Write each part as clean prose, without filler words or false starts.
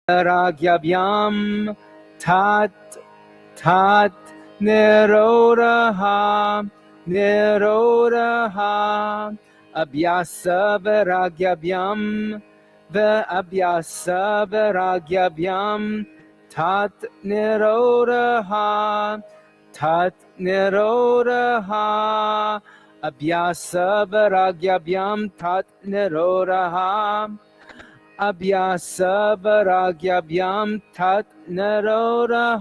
Ragyabhyam tat tat nirodha nirodha abhyasa viragyabhyam abhyasa viragyabhyam tat nirodha abhyasa viragyabhyam tat nirodha abhyasa viragyabhyam tat nirodha.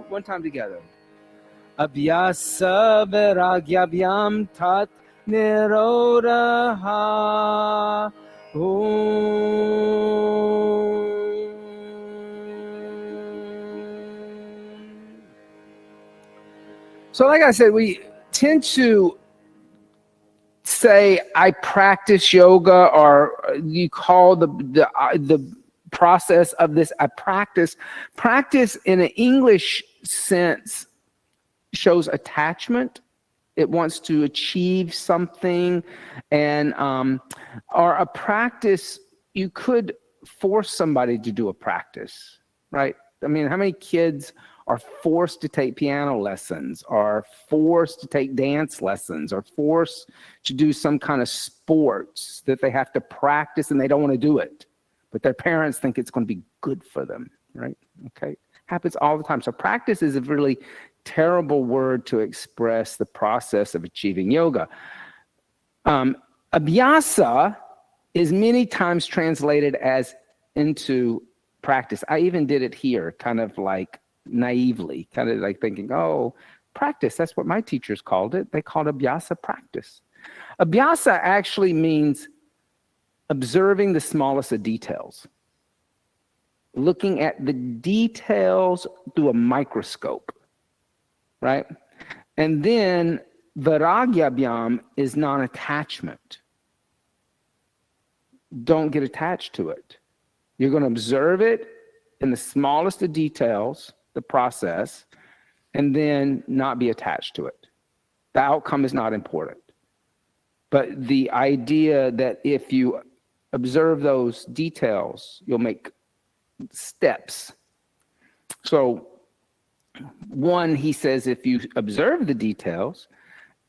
One time together. Abhyasa viragyabhyam tat nirodha. So like I said, we tend to say I practice yoga, or you call the process of this I practice. Practice in an English sense shows attachment. It wants to achieve something, and or a practice, you could force somebody to do a practice, right? I mean, how many kids are forced to take piano lessons, are forced to take dance lessons, or forced to do some kind of sports that they have to practice and they don't want to do it, but their parents think it's going to be good for them, right? Okay, happens all the time. So practice is a really terrible word to express the process of achieving yoga. Abhyasa is many times translated as into practice. I even did it here, kind of like naively, kind of like thinking, oh, practice, that's what my teachers called it. They called abhyasa practice. Abhyasa actually means observing the smallest of details, looking at the details through a microscope, right? And then viragyabhyam is non-attachment. Don't get attached to it. You're going to observe it in the smallest of details, the process, and then not be attached to it. The outcome is not important. But the idea that if you observe those details, you'll make steps. So one, he says, if you observe the details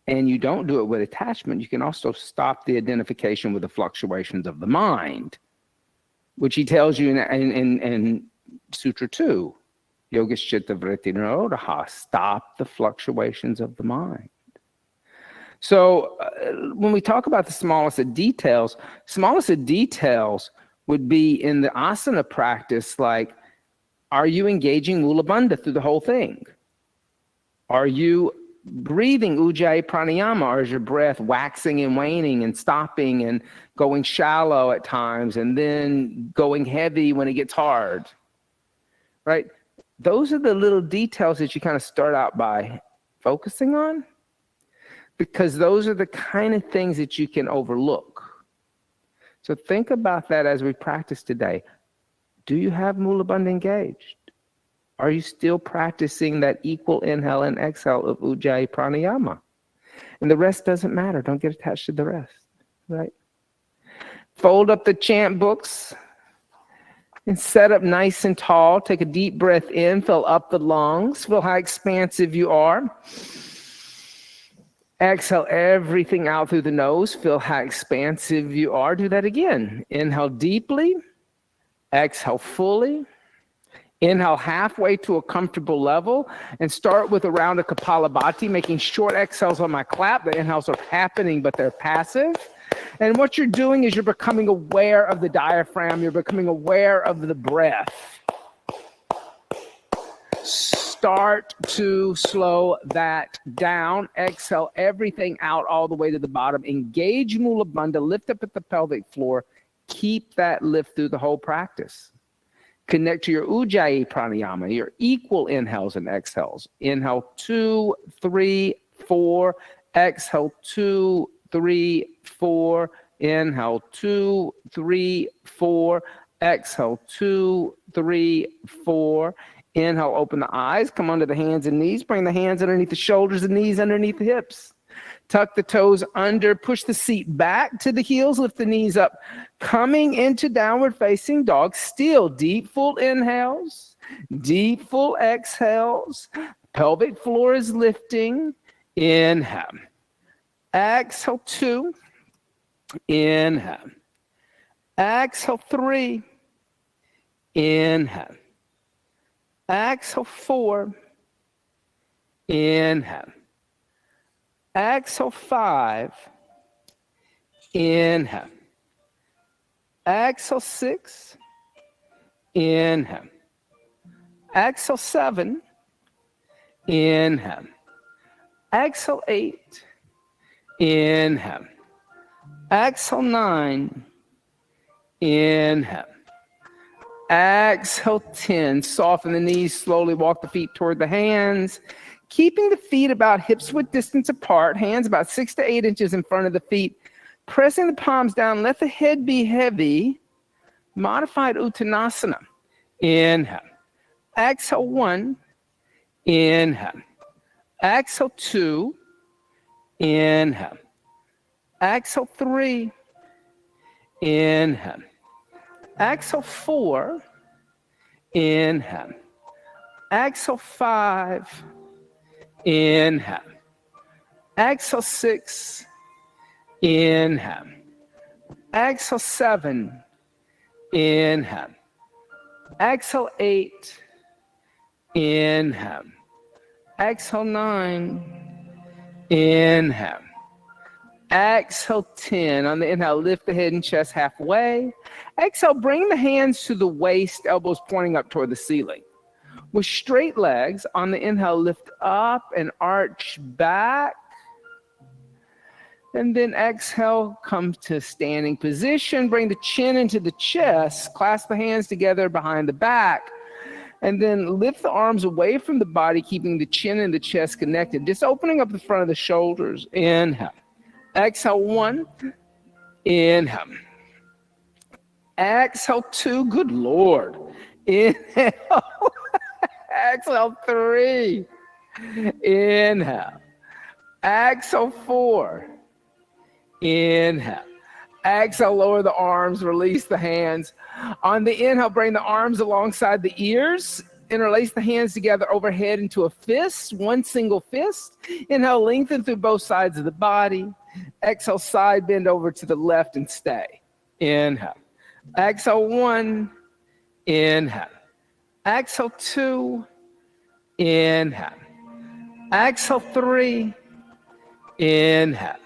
and you don't do it with attachment, you can also stop the identification with the fluctuations of the mind, which he tells you in Sutra 2, Yogaschitta Vritti Nirodha, stop the fluctuations of the mind. So when we talk about the smallest of details would be in the asana practice, like, are you engaging Mula Bandha through the whole thing? Are you breathing Ujjayi Pranayama, or is your breath waxing and waning and stopping and going shallow at times and then going heavy when it gets hard, right? Those are the little details that you kind of start out by focusing on, because those are the kind of things that you can overlook. So think about that as we practice today. Do you have Mula Bandha engaged? Are you still practicing that equal inhale and exhale of Ujjayi Pranayama? And the rest doesn't matter. Don't get attached to the rest, right? Fold up the chant books and set up nice and tall. Take a deep breath in, fill up the lungs, feel how expansive you are. Exhale everything out through the nose, feel how expansive you are. Do that again. Inhale deeply, exhale fully. Inhale halfway to a comfortable level and start with a round of Kapalabhati, making short exhales on my clap. The inhales are happening, but they're passive. And what you're doing is you're becoming aware of the diaphragm. You're becoming aware of the breath. Start to slow that down. Exhale everything out all the way to the bottom. Engage Mula Bandha. Lift up at the pelvic floor. Keep that lift through the whole practice. Connect to your Ujjayi Pranayama, your equal inhales and exhales. Inhale 2, 3, 4. Exhale 2, 3, 4. Inhale 2, 3, 4. Exhale 2, 3, 4. Inhale, open the eyes, come onto the hands and knees. Bring the hands underneath the shoulders and knees underneath the hips. Tuck the toes under, push the seat back to the heels, lift the knees up. Coming into downward facing dog, still deep full inhales, deep full exhales. Pelvic floor is lifting. Inhale. Exhale, 2. Inhale. Exhale, 3. Inhale. Exhale, 4. Inhale. Exhale, 5. Inhale. Exhale, 6. Inhale. Exhale, 7. Inhale. Exhale, 8. Inhale. Exhale, 9. Inhale. Exhale, 10. Soften the knees, slowly walk the feet toward the hands. Keeping the feet about hips-width distance apart, hands about 6 to 8 inches in front of the feet. Pressing the palms down, let the head be heavy. Modified Uttanasana. Inhale. Exhale, 1. Inhale. Exhale, 2. Inhale. Exhale, 3. Inhale. Exhale, 4. Inhale. Exhale, 5. Inhale. Exhale, 6. Inhale. Exhale, 7. Inhale. Exhale, 8. Inhale. Exhale, 9. Inhale. Exhale, 10. On the inhale, lift the head and chest halfway. Exhale, bring the hands to the waist, elbows pointing up toward the ceiling. With straight legs, on the inhale, lift up and arch back. And then exhale, come to standing position. Bring the chin into the chest. Clasp the hands together behind the back. And then lift the arms away from the body, keeping the chin and the chest connected. Just opening up the front of the shoulders. Inhale. Exhale, 1. Inhale. Exhale, 2. Good Lord. Inhale. Exhale, 3. Inhale. Exhale, 4. Inhale. Exhale, lower the arms, release the hands. On the inhale, bring the arms alongside the ears. Interlace the hands together overhead into a fist, one single fist. Inhale, lengthen through both sides of the body. Exhale, side bend over to the left and stay. Inhale. Exhale, 1. Inhale. Exhale, 2. Inhale. Exhale, 3. Inhale.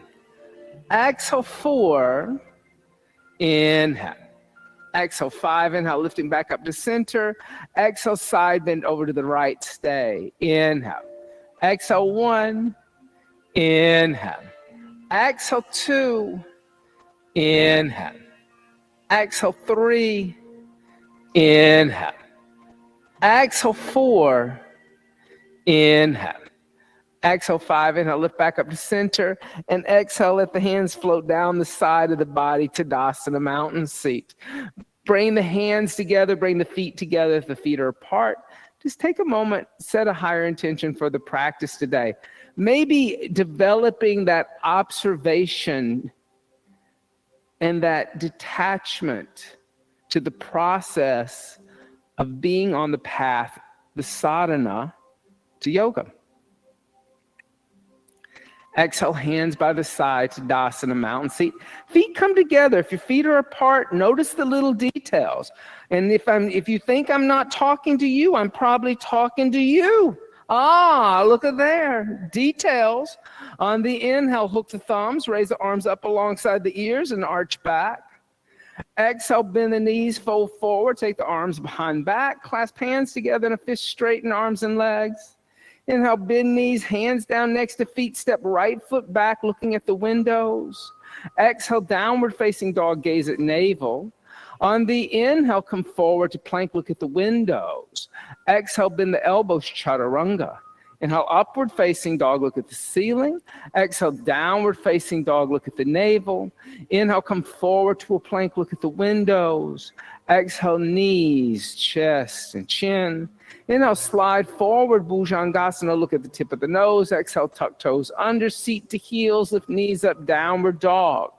Exhale, 4. Inhale. Exhale, 5. Inhale, lifting back up to center. Exhale, side bend over to the right, stay. Inhale. Exhale, 1. Inhale. Exhale, 2. Inhale. Exhale, 3. Inhale. Exhale, 4. Inhale. Exhale, 5. Inhale, lift back up to center. And exhale, let the hands float down the side of the body, Tadasana, mountain seat. Bring the hands together, bring the feet together if the feet are apart. Just take a moment, set a higher intention for the practice today. Maybe developing that observation and that detachment to the process of being on the path, the sadhana to yoga. Exhale, hands by the side, Tadasana, mountain seat. Feet come together. If your feet are apart, notice the little details. And if you think I'm not talking to you, I'm probably talking to you. Ah, look at there. Details. On the inhale, hook the thumbs, raise the arms up alongside the ears and arch back. Exhale, bend the knees, fold forward, take the arms behind back, clasp hands together in a fist, straighten arms and legs. Inhale, bend knees, hands down next to feet, step right foot back, looking at the windows. Exhale, downward facing dog, gaze at navel. On the inhale, come forward to plank, look at the windows. Exhale, bend the elbows, chaturanga. Inhale, upward facing dog, look at the ceiling. Exhale, downward facing dog, look at the navel. Inhale, come forward to a plank, look at the windows. Exhale, knees, chest, and chin. Inhale, slide forward, Bhujangasana. Look at the tip of the nose. Exhale, tuck toes under, seat to heels, lift knees up, downward dog.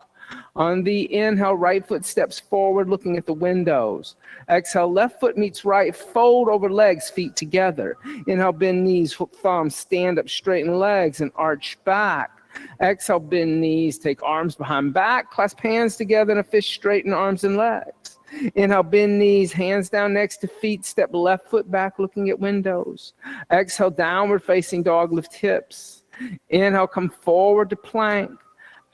On the inhale, right foot steps forward, looking at the windows. Exhale, left foot meets right, fold over legs, feet together. Inhale, bend knees, hook thumbs, stand up, straighten legs, and arch back. Exhale, bend knees, take arms behind back, clasp hands together in a fist, straighten arms and legs. Inhale, bend knees, hands down next to feet, step left foot back, looking at windows. Exhale, downward facing dog, lift hips. Inhale, come forward to plank.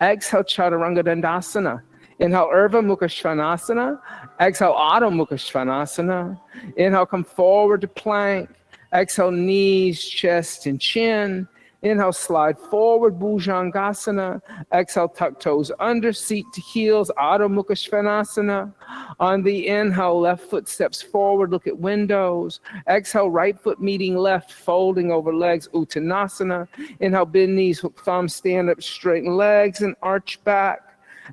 Exhale, Chaturanga Dandasana. Inhale, Urdhva Mukha Svanasana. Exhale, Adho Mukha Svanasana. Inhale, come forward to plank. Exhale, knees, chest, and chin. Inhale, slide forward, Bhujangasana. Exhale, tuck toes under, seat to heels, Adho Mukha Svanasana. On the inhale, left foot steps forward, look at windows. Exhale, right foot meeting left, folding over legs, Uttanasana. Inhale, bend knees, hook thumbs, stand up, straighten legs, and arch back.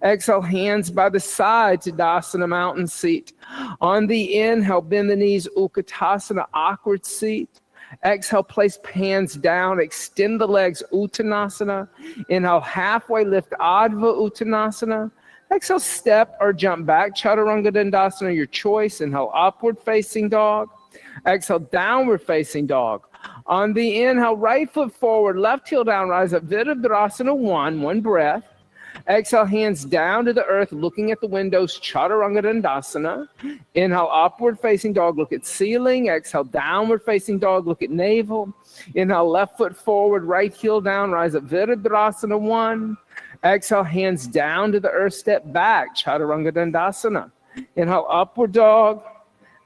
Exhale, hands by the side, Tadasana, mountain seat. On the inhale, bend the knees, Utkatasana, awkward seat. Exhale, place hands down, extend the legs, Uttanasana. Inhale, halfway lift, Adva Uttanasana. Exhale, step or jump back, Chaturanga Dandasana, your choice. Inhale, upward facing dog. Exhale, downward facing dog. On the inhale, right foot forward, left heel down, rise up, Virabhadrasana 1 breath. Exhale, hands down to the earth, looking at the windows, Chaturanga Dandasana. Inhale, upward facing dog, look at ceiling. Exhale, downward facing dog, look at navel. Inhale, left foot forward, right heel down, rise up, Virabhadrasana 1. Exhale, hands down to the earth, step back, Chaturanga Dandasana. Inhale, upward dog.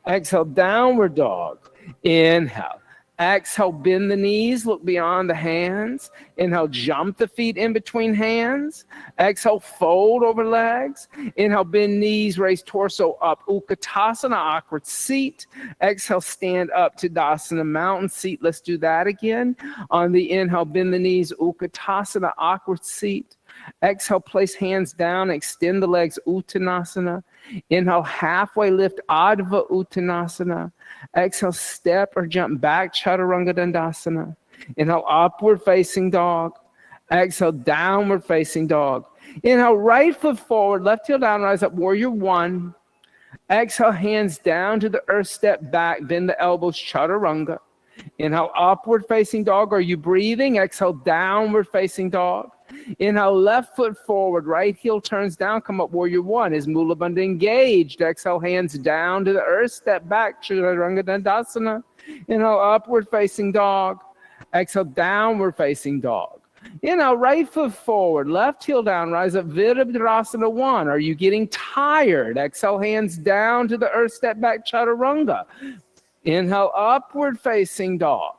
Exhale, downward dog. Inhale. Exhale, bend the knees, look beyond the hands. Inhale, jump the feet in between hands. Exhale, fold over legs. Inhale, bend knees, raise torso up. Utkatasana, awkward seat. Exhale, stand up, Tadasana, mountain seat. Let's do that again. On the inhale, bend the knees, Utkatasana, awkward seat. Exhale, place hands down, extend the legs, Uttanasana. Inhale, halfway lift, Adva Uttanasana. Exhale, step or jump back, Chaturanga Dandasana. Inhale, upward facing dog. Exhale, downward facing dog. Inhale, right foot forward, left heel down, rise up, warrior 1. Exhale, hands down to the earth, step back, bend the elbows, Chaturanga. Inhale, upward facing dog. Are you breathing? Exhale, downward facing dog. Inhale, left foot forward, right heel turns down, come up, warrior 1. Is Mula Bandha engaged? Exhale, hands down to the earth, step back, Chaturanga Dandasana. Inhale, upward facing dog. Exhale, downward facing dog. Inhale, right foot forward, left heel down, rise up, Virabhadrasana 1. Are you getting tired? Exhale, hands down to the earth, step back, Chaturanga. Inhale, upward facing dog.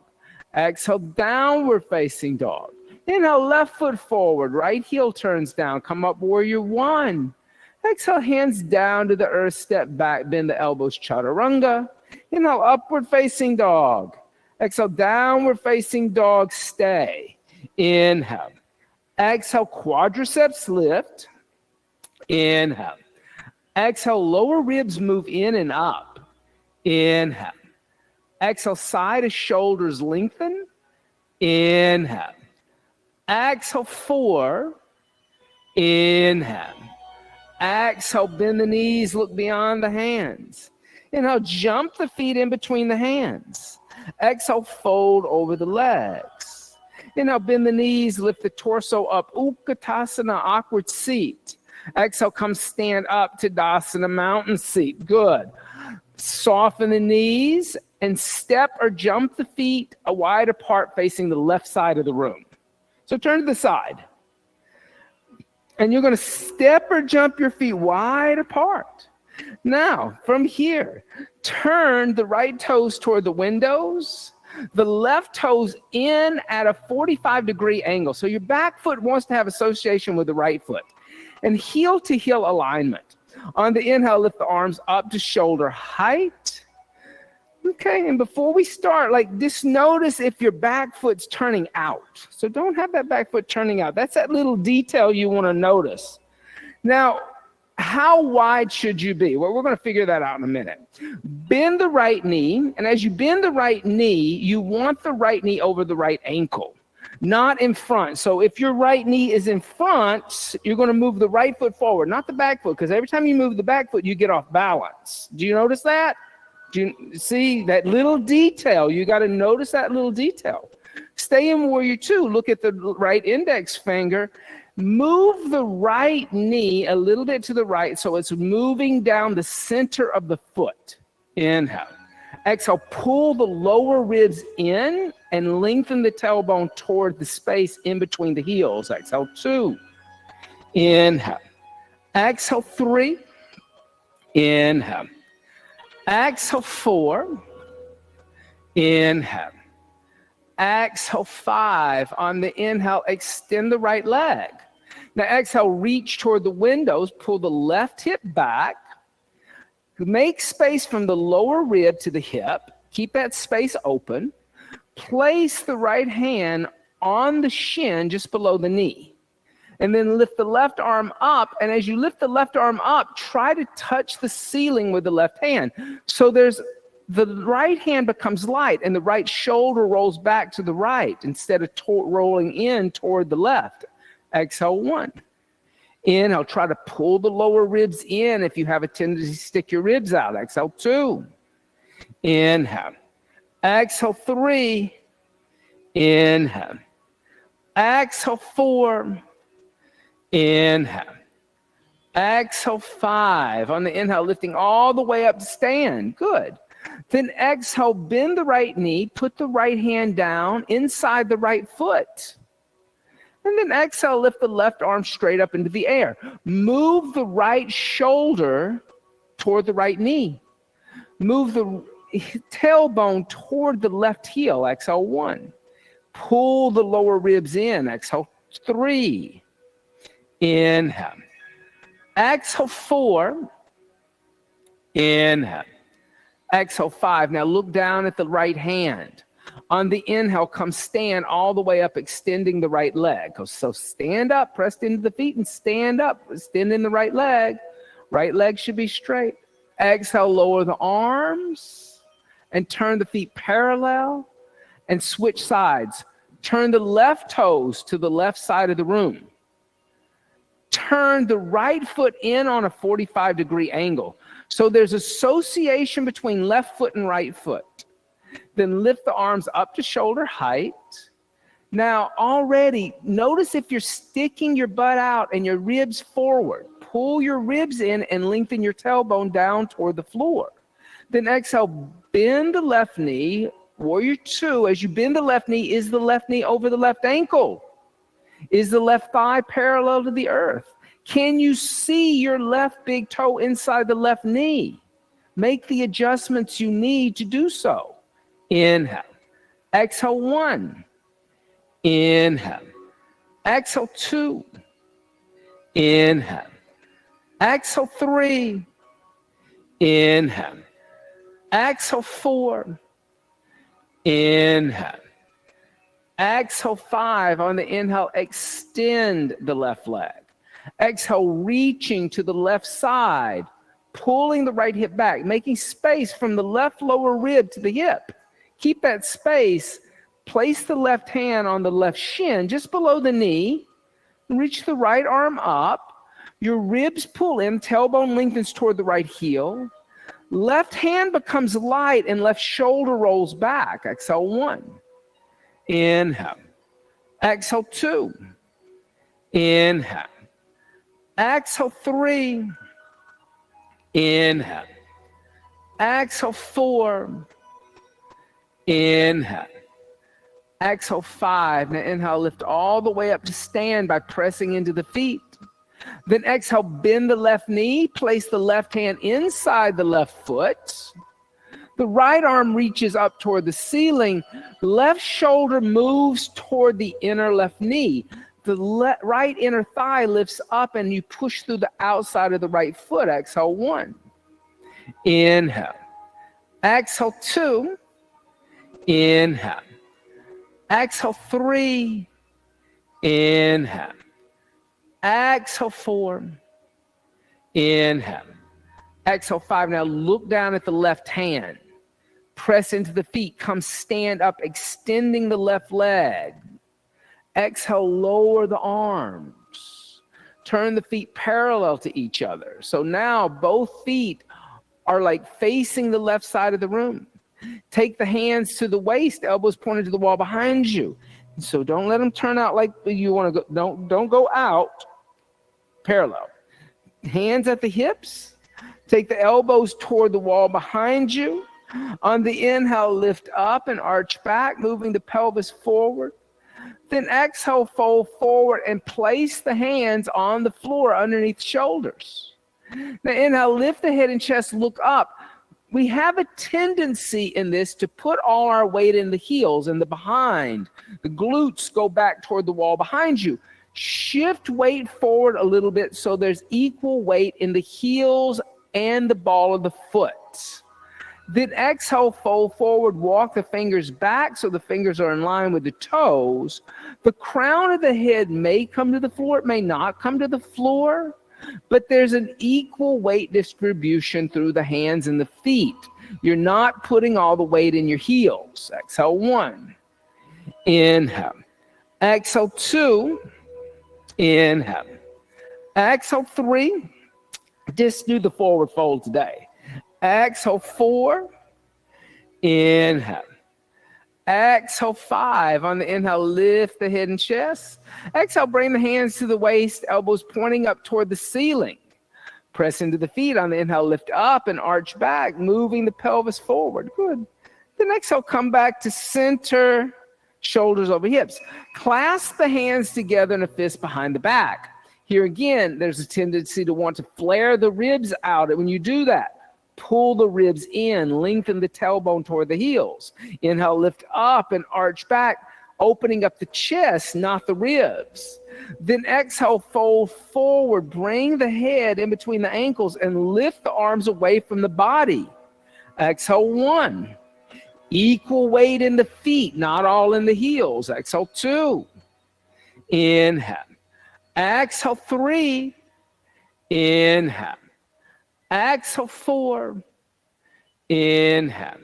Exhale, downward facing dog. Inhale, left foot forward, right heel turns down, come up, warrior 1. Exhale, hands down to the earth, step back, bend the elbows, Chaturanga. Inhale, upward facing dog. Exhale, downward facing dog, stay. Inhale. Exhale, quadriceps lift. Inhale. Exhale, lower ribs move in and up. Inhale. Exhale, side of shoulders lengthen. Inhale. Exhale, 4. Inhale. Exhale, bend the knees, look beyond the hands. Inhale, jump the feet in between the hands. Exhale, fold over the legs. Inhale, bend the knees, lift the torso up. Utkatasana, awkward seat. Exhale, come stand up, Tadasana, mountain seat. Good. Soften the knees and step or jump the feet wide apart facing the left side of the room. So turn to the side. And you're going to step or jump your feet wide apart. Now, from here, turn the right toes toward the windows, the left toes in at a 45-degree angle. So your back foot wants to have association with the right foot. And heel to heel alignment. On the inhale, lift the arms up to shoulder height. Okay, and before we start, just notice if your back foot's turning out. So don't have that back foot turning out. That's that little detail you want to notice. Now, how wide should you be? Well, we're going to figure that out in a minute. Bend the right knee, and as you bend the right knee, you want the right knee over the right ankle, not in front. So if your right knee is in front, you're going to move the right foot forward, not the back foot, because every time you move the back foot, you get off balance. Do you notice that? Do you see that little detail? You got to notice that little detail. Stay in warrior two. Look at the right index finger. Move the right knee a little bit to the right so it's moving down the center of the foot. Inhale. Exhale, pull the lower ribs in and lengthen the tailbone toward the space in between the heels. Exhale, 2. Inhale. Exhale, 3. Inhale. Exhale, 4. Inhale. Exhale, 5. On the inhale, extend the right leg. Now exhale, reach toward the windows, pull the left hip back. Make space from the lower rib to the hip. Keep that space open. Place the right hand on the shin just below the knee. And then lift the left arm up. And as you lift the left arm up, try to touch the ceiling with the left hand. So the right hand becomes light and the right shoulder rolls back to the right instead of rolling in toward the left. Exhale, 1. Inhale, try to pull the lower ribs in if you have a tendency to stick your ribs out. Exhale, 2. Inhale. Exhale, 3. Inhale. Exhale, 4. Inhale. Exhale, 5. On the inhale, lifting all the way up to stand. Good. Then exhale, bend the right knee, put the right hand down inside the right foot. And then exhale, lift the left arm straight up into the air. Move the right shoulder toward the right knee. Move the tailbone toward the left heel. Exhale, 1. Pull the lower ribs in. Exhale, 3. Inhale. Exhale, 4. Inhale. Exhale, 5. Now look down at the right hand. On the inhale, come stand all the way up, extending the right leg. So stand up, pressed into the feet, and stand up, extending the right leg. Right leg should be straight. Exhale, lower the arms and turn the feet parallel and switch sides. Turn the left toes to the left side of the room. Turn the right foot in on a 45-degree angle. So there's association between left foot and right foot. Then lift the arms up to shoulder height. Now already, notice if you're sticking your butt out and your ribs forward. Pull your ribs in and lengthen your tailbone down toward the floor. Then exhale, bend the left knee. Warrior 2, as you bend the left knee, is the left knee over the left ankle? Is the left thigh parallel to the earth? Can you see your left big toe inside the left knee? Make the adjustments you need to do so. Inhale. Exhale, 1. Inhale. Exhale, 2. Inhale. Exhale, 3. Inhale. Exhale, 4. Inhale. Exhale, 5. On the inhale, extend the left leg. Exhale, reaching to the left side, pulling the right hip back, making space from the left lower rib to the hip. Keep that space. Place the left hand on the left shin, just below the knee. Reach the right arm up. Your ribs pull in, tailbone lengthens toward the right heel. Left hand becomes light and left shoulder rolls back. Exhale, 1. Inhale. Exhale, 2. Inhale. Exhale, 3. Inhale. Exhale, 4. Inhale. Exhale, 5. Now inhale, lift all the way up to stand by pressing into the feet. Then exhale, bend the left knee, place the left hand inside the left foot. The right arm reaches up toward the ceiling. Left shoulder moves toward the inner left knee. The right inner thigh lifts up and you push through the outside of the right foot. Exhale, 1. Inhale. Exhale, 2. Inhale. Exhale, 3. Inhale. Exhale, 4. Inhale. Exhale, 5. Now look down at the left hand. Press into the feet. Come stand up, extending the left leg. Exhale, lower the arms. Turn the feet parallel to each other. So now both feet are like facing the left side of the room. Take the hands to the waist, elbows pointed to the wall behind you. So don't let them turn out like you want to go. Don't go out. Parallel. Hands at the hips. Take the elbows toward the wall behind you. On the inhale, lift up and arch back, moving the pelvis forward. Then exhale, fold forward and place the hands on the floor underneath shoulders. Now inhale, lift the head and chest, look up. We have a tendency in this to put all our weight in the heels and the behind. The glutes go back toward the wall behind you. Shift weight forward a little bit so there's equal weight in the heels and the ball of the foot. Then exhale, fold forward, walk the fingers back so the fingers are in line with the toes. The crown of the head may come to the floor, it may not come to the floor, but there's an equal weight distribution through the hands and the feet. You're not putting all the weight in your heels. Exhale, 1. Inhale. Exhale, 2. Inhale. Exhale, 3. Just do the forward fold today. Exhale, 4. Inhale. Exhale, 5. On the inhale, lift the head and chest. Exhale, bring the hands to the waist, elbows pointing up toward the ceiling. Press into the feet. On the inhale, lift up and arch back, moving the pelvis forward. Good. Then exhale, come back to center, shoulders over hips. Clasp the hands together in a fist behind the back. Here again, there's a tendency to want to flare the ribs out. And when you do that, pull the ribs in, lengthen the tailbone toward the heels. Inhale, lift up and arch back, opening up the chest, not the ribs. Then exhale, fold forward, bring the head in between the ankles and lift the arms away from the body. Exhale, 1. Equal weight in the feet, not all in the heels. Exhale, 2. Inhale. Exhale, 3. Inhale. Exhale, 4. Inhale.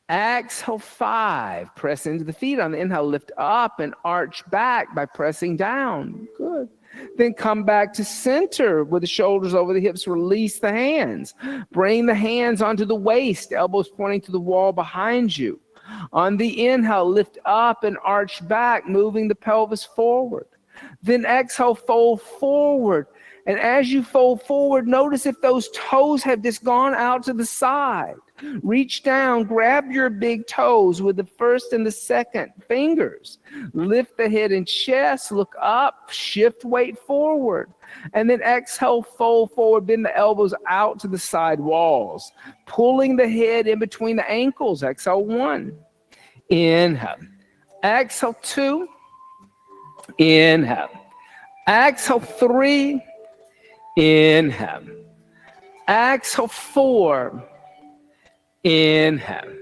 Exhale, 5. Press into the feet. On the inhale, lift up and arch back by pressing down. Good. Then come back to center with the shoulders over the hips. Release the hands. Bring the hands onto the waist, elbows pointing to the wall behind you. On the inhale, lift up and arch back, moving the pelvis forward. Then exhale, fold forward. And as you fold forward, notice if those toes have just gone out to the side. Reach down, grab your big toes with the first and the second fingers. Lift the head and chest, look up, shift weight forward. And then exhale, fold forward, bend the elbows out to the side walls. Pulling the head in between the ankles. Exhale, 1. Inhale. Exhale, 2. Inhale. Exhale, 3. Inhale. Exhale, 4. Inhale.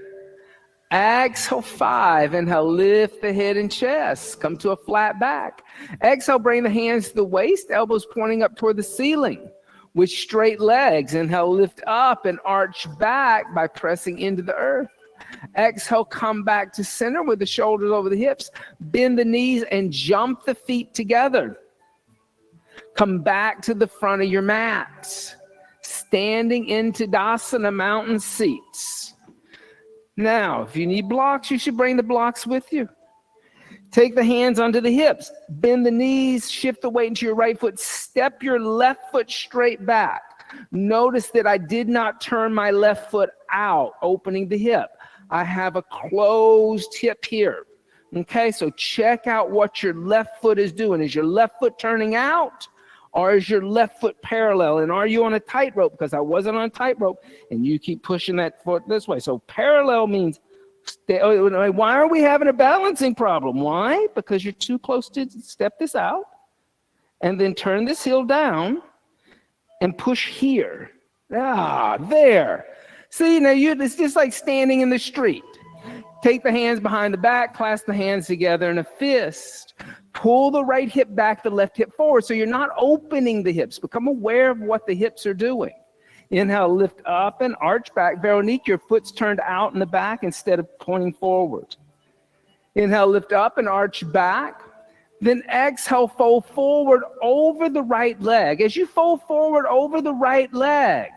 Exhale, 5. Inhale, lift the head and chest. Come to a flat back. Exhale, bring the hands to the waist, elbows pointing up toward the ceiling. With straight legs, inhale, lift up and arch back by pressing into the earth. Exhale, come back to center with the shoulders over the hips. Bend the knees and jump the feet together. Come back to the front of your mats. Standing into Tadasana, mountain seats. Now, if you need blocks, you should bring the blocks with you. Take the hands onto the hips. Bend the knees, shift the weight into your right foot. Step your left foot straight back. Notice that I did not turn my left foot out, opening the hip. I have a closed hip here. Okay, so check out what your left foot is doing. Is your left foot turning out? Or is your left foot parallel? And are you on a tightrope? Because I wasn't on a tightrope, and you keep pushing that foot this way. So parallel means, why are we having a balancing problem? Why? Because you're too close to step this out, and then turn this heel down, and push here. There. See, now it's just like standing in the street. Take the hands behind the back, clasp the hands together in a fist. Pull the right hip back, the left hip forward. So you're not opening the hips. Become aware of what the hips are doing. Inhale, lift up and arch back. Veronique, your foot's turned out in the back instead of pointing forward. Inhale, lift up and arch back. Then exhale, fold forward over the right leg. As you fold forward over the right leg,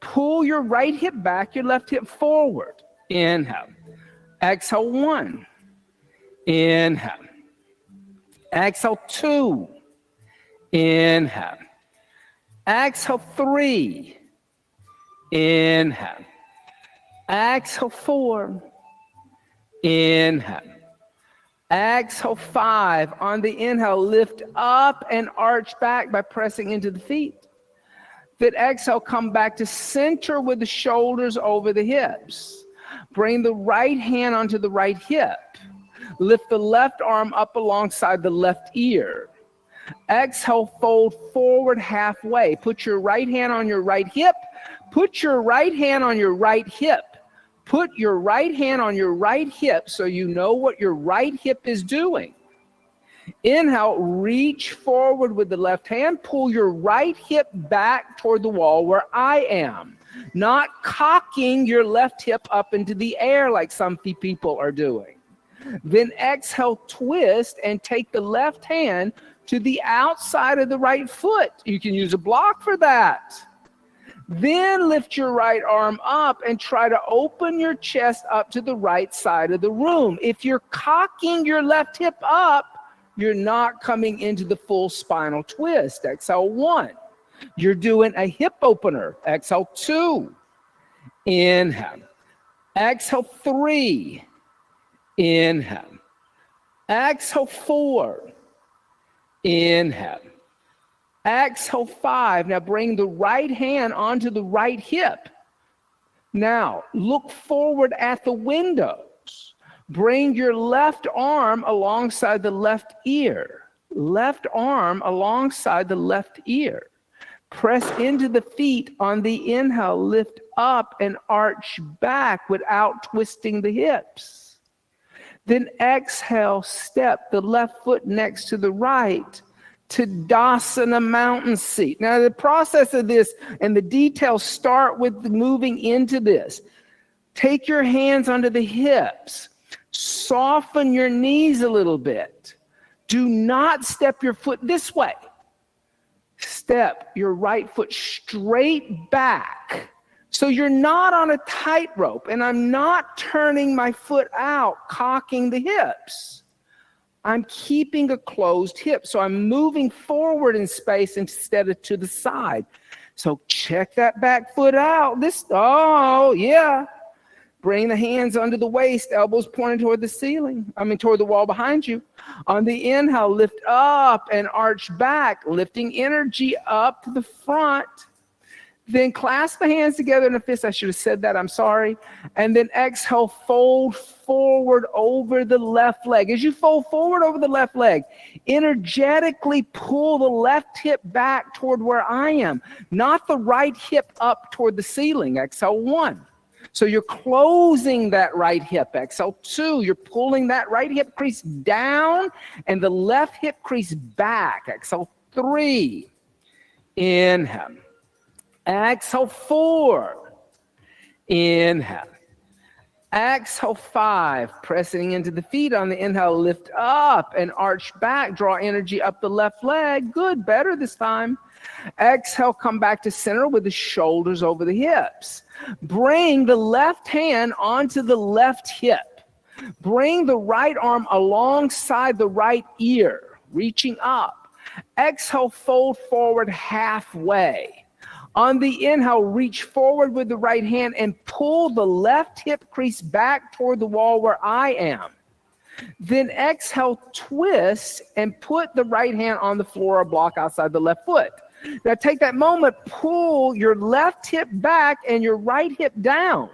pull your right hip back, your left hip forward. Inhale. Exhale, 1. Inhale. Exhale, 2. Inhale. Exhale, 3. Inhale. Exhale, 4. Inhale. Exhale, 5. On the inhale, lift up and arch back by pressing into the feet. Then exhale, come back to center with the shoulders over the hips. Bring the right hand onto the right hip. Lift the left arm up alongside the left ear. Exhale, fold forward halfway. Put your right hand on your right hip. Put your right hand on your right hip. Put your right hand on your right hip so you know what your right hip is doing. Inhale, reach forward with the left hand. Pull your right hip back toward the wall where I am. Not cocking your left hip up into the air like some people are doing. Then exhale, twist, and take the left hand to the outside of the right foot. You can use a block for that. Then lift your right arm up and try to open your chest up to the right side of the room. If you're cocking your left hip up, you're not coming into the full spinal twist. Exhale, 1. You're doing a hip opener. Exhale, 2. Inhale. Exhale, 3. Inhale. Exhale, 4. Inhale. Exhale, 5. Now bring the right hand onto the right hip. Now look forward at the windows. Bring your left arm alongside the left ear. Left arm alongside the left ear. Press into the feet on the inhale. Lift up and arch back without twisting the hips. Then exhale, step the left foot next to the right to Dasana mountain seat. Now the process of this and the details start with moving into this. Take your hands under the hips. Soften your knees a little bit. Do not step your foot this way. Step your right foot straight back. So you're not on a tightrope, and I'm not turning my foot out, cocking the hips. I'm keeping a closed hip. So I'm moving forward in space instead of to the side. So check that back foot out. Oh, yeah. Bring the hands under the waist, elbows pointing toward the ceiling. Toward the wall behind you. On the inhale, lift up and arch back, lifting energy up to the front. Then clasp the hands together in a fist. I should have said that, I'm sorry. And then exhale, fold forward over the left leg. As you fold forward over the left leg, energetically pull the left hip back toward where I am, not the right hip up toward the ceiling. Exhale, 1. So you're closing that right hip. Exhale, 2. You're pulling that right hip crease down and the left hip crease back. Exhale, 3. Inhale. Exhale, 4. Inhale. Exhale, 5. Pressing into the feet on the inhale, lift up and arch back. Draw energy up the left leg. Good, better this time. Exhale, come back to center with the shoulders over the hips. Bring the left hand onto the left hip. Bring the right arm alongside the right ear, reaching up. Exhale, fold forward halfway. On the inhale, reach forward with the right hand and pull the left hip crease back toward the wall where I am. Then exhale, twist, and put the right hand on the floor or block outside the left foot. Now take that moment, pull your left hip back and your right hip down.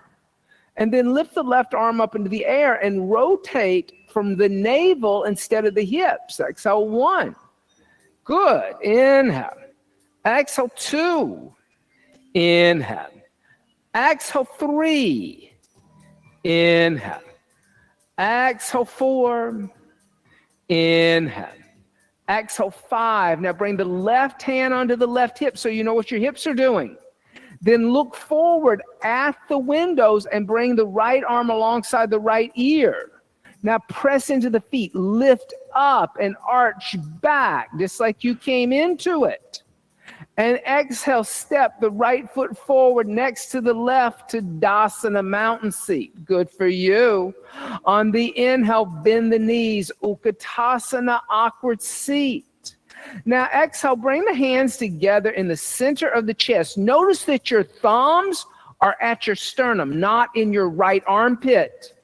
And then lift the left arm up into the air and rotate from the navel instead of the hips. Exhale, 1. Good. Inhale. Exhale, 2. Inhale. Exhale, 3. Inhale. Exhale, 4. Inhale. Exhale, 5. Now bring the left hand onto the left hip so you know what your hips are doing. Then look forward at the windows and bring the right arm alongside the right ear. Now press into the feet, lift up and arch back, just like you came into it. And exhale, step the right foot forward next to the left to Dasana, mountain seat. Good for you. On the inhale, bend the knees, Utkatasana, awkward seat. Now exhale, bring the hands together in the center of the chest. Notice that your thumbs are at your sternum, not in your right armpit.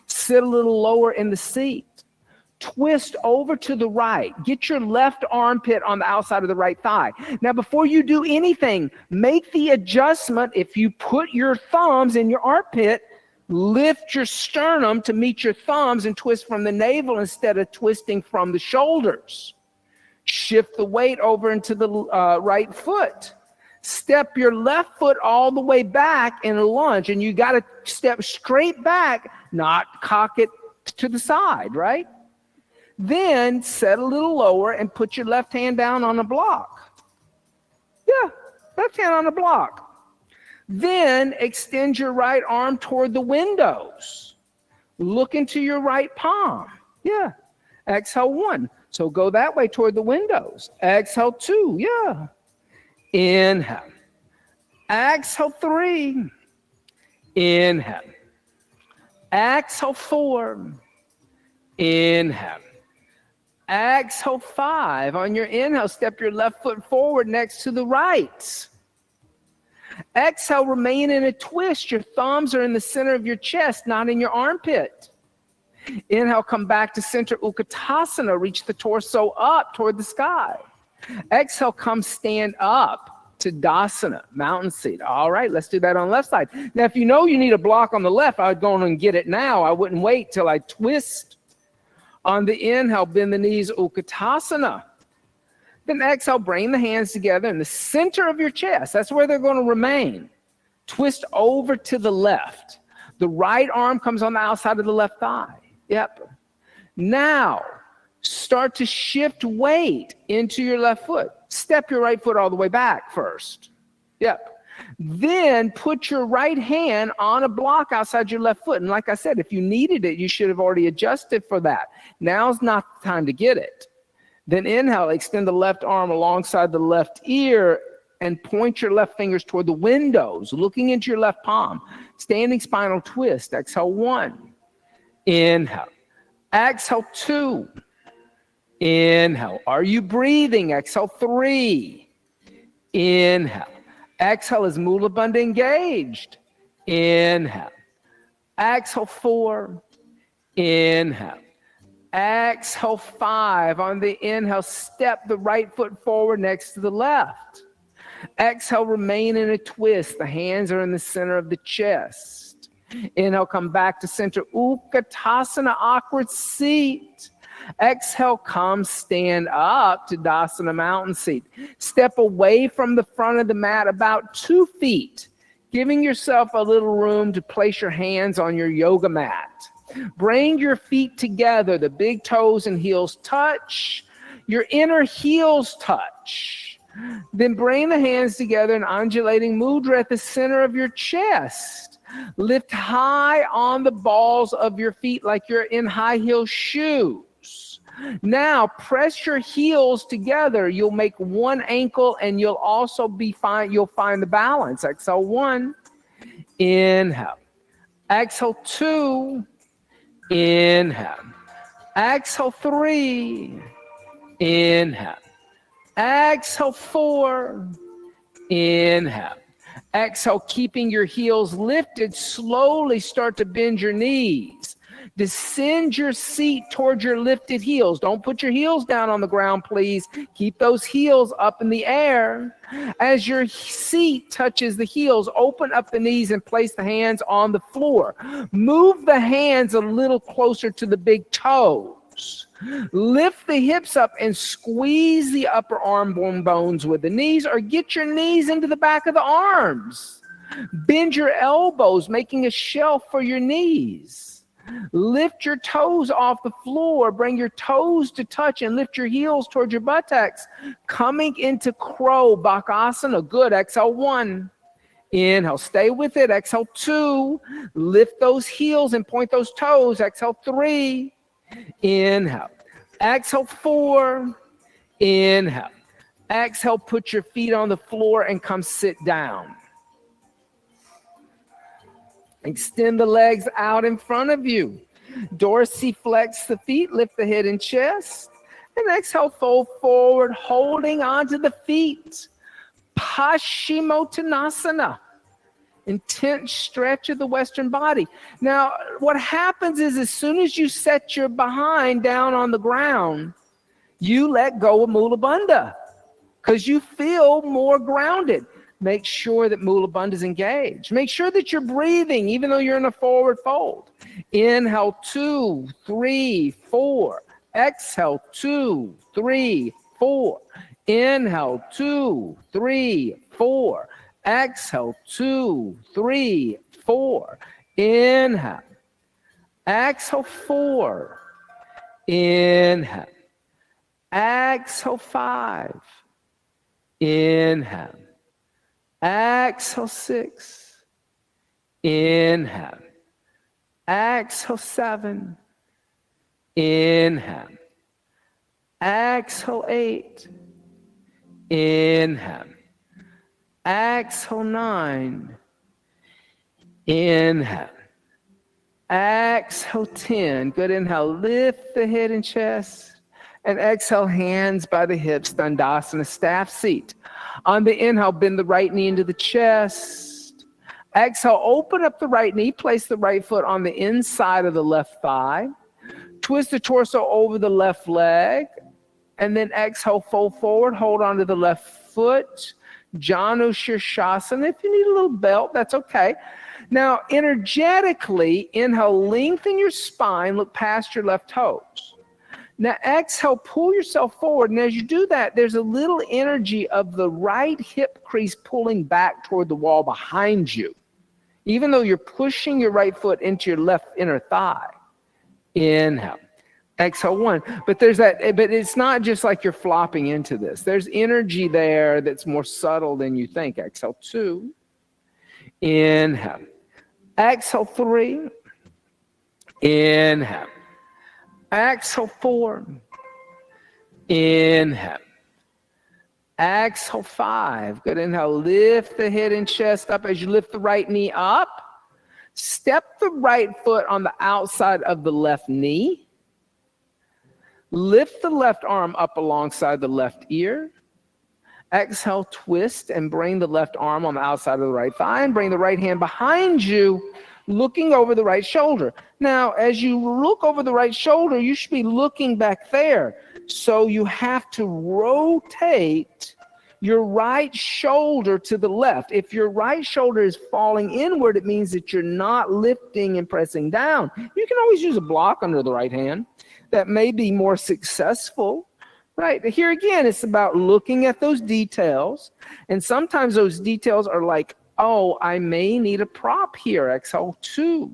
Sit a little lower in the seat. Twist over to the right. Get your left armpit on the outside of the right thigh. Now, before you do anything, make the adjustment. If you put your thumbs in your armpit, lift your sternum to meet your thumbs and twist from the navel instead of twisting from the shoulders. Shift the weight over into the right foot. Step your left foot all the way back in a lunge, and you got to step straight back, not cock it to the side, right? Then set a little lower and put your left hand down on a block. Yeah, left hand on a block. Then extend your right arm toward the windows. Look into your right palm. Yeah. Exhale, 1. So go that way toward the windows. Exhale, 2. Yeah. Inhale. Exhale, 3. Inhale. Exhale, 4. Inhale. Exhale, 5. On your inhale, step your left foot forward next to the right. Exhale, remain in a twist. Your thumbs are in the center of your chest, not in your armpit. Inhale, come back to center Utkatasana. Reach the torso up toward the sky. Exhale, come stand up to Dasana, mountain seat. All right, let's do that on the left side. Now, if you know you need a block on the left, I would go on and get it now. I wouldn't wait till I twist. On the inhale, bend the knees, Utkatasana. Then exhale, bring the hands together in the center of your chest. That's where they're going to remain. Twist over to the left. The right arm comes on the outside of the left thigh. Yep. Now, start to shift weight into your left foot. Step your right foot all the way back first. Yep. Then put your right hand on a block outside your left foot. And like I said, if you needed it, you should have already adjusted for that. Now's not the time to get it. Then inhale, extend the left arm alongside the left ear and point your left fingers toward the windows, looking into your left palm. Standing spinal twist. Exhale, 1. Inhale. Exhale, 2. Inhale. Are you breathing? Exhale, 3. Inhale. Exhale is Mula Bandha engaged. Inhale. Exhale, 4. Inhale. Exhale, 5. On the inhale, step the right foot forward next to the left. Exhale, remain in a twist. The hands are in the center of the chest. Inhale, come back to center. Utkatasana, awkward seat. Exhale, come stand up to Dasana, mountain seat. Step away from the front of the mat about 2 feet, giving yourself a little room to place your hands on your yoga mat. Bring your feet together. The big toes and heels touch. Your inner heels touch. Then bring the hands together in undulating mudra at the center of your chest. Lift high on the balls of your feet like you're in high heel shoes. Now press your heels together. You'll make one ankle and you'll also be fine. You'll find the balance. Exhale, 1. Inhale. Exhale, 2. Inhale. Exhale, 3. Inhale. Exhale, 4. Inhale. Exhale, keeping your heels lifted, slowly start to bend your knees. Descend your seat towards your lifted heels. Don't put your heels down on the ground, please. Keep those heels up in the air. As your seat touches the heels, open up the knees and place the hands on the floor. Move the hands a little closer to the big toes. Lift the hips up and squeeze the upper arm bones with the knees, or get your knees into the back of the arms. Bend your elbows, making a shelf for your knees. Lift your toes off the floor. Bring your toes to touch and lift your heels towards your buttocks. Coming into crow, Bakasana. Good. Exhale, 1. Inhale, stay with it. Exhale, 2. Lift those heels and point those toes. Exhale, 3. Inhale. Exhale, 4. Inhale. Exhale, put your feet on the floor and come sit down. Extend the legs out in front of you. Dorsiflex the feet, lift the head and chest. And exhale, fold forward, holding onto the feet. Paschimottanasana. Intense stretch of the Western body. Now, what happens is as soon as you set your behind down on the ground, you let go of Mula Bandha because you feel more grounded. Make sure that Mula Bandha is engaged. Make sure that you're breathing, even though you're in a forward fold. Inhale, 2, 3, 4. Exhale, 2, 3, 4. Inhale, 2, 3, 4. Exhale, 2, 3, 4. Inhale. Exhale, 4. Inhale. Exhale, 5. Inhale. Exhale, 6. Inhale. Exhale, 7. Inhale. Exhale, 8. Inhale. Exhale, 9. Inhale. Exhale, 10. Good. Inhale. Lift the head and chest. And exhale, hands by the hips, Dandasana, staff seat. On the inhale, bend the right knee into the chest. Exhale, open up the right knee. Place the right foot on the inside of the left thigh. Twist the torso over the left leg. And then exhale, fold forward. Hold on to the left foot. Janu Shirshasana. If you need a little belt, that's okay. Now, energetically, inhale, lengthen your spine. Look past your left toes. Now, exhale, pull yourself forward. And as you do that, there's a little energy of the right hip crease pulling back toward the wall behind you, even though you're pushing your right foot into your left inner thigh. Inhale. Exhale, 1. But there's that, but it's not just like you're flopping into this. There's energy there that's more subtle than you think. Exhale, 2. Inhale. Exhale, 3. Inhale. Exhale, 4. Inhale. Exhale, 5. Good. Inhale. Lift the head and chest up as you lift the right knee up. Step the right foot on the outside of the left knee. Lift the left arm up alongside the left ear. Exhale, twist and bring the left arm on the outside of the right thigh and bring the right hand behind you, looking over the right shoulder. Now, as you look over the right shoulder, you should be looking back there. So you have to rotate your right shoulder to the left. If your right shoulder is falling inward, it means that you're not lifting and pressing down. You can always use a block under the right hand. That may be more successful, right? Here again, it's about looking at those details. And sometimes those details are like, oh, I may need a prop here. Exhale, 2.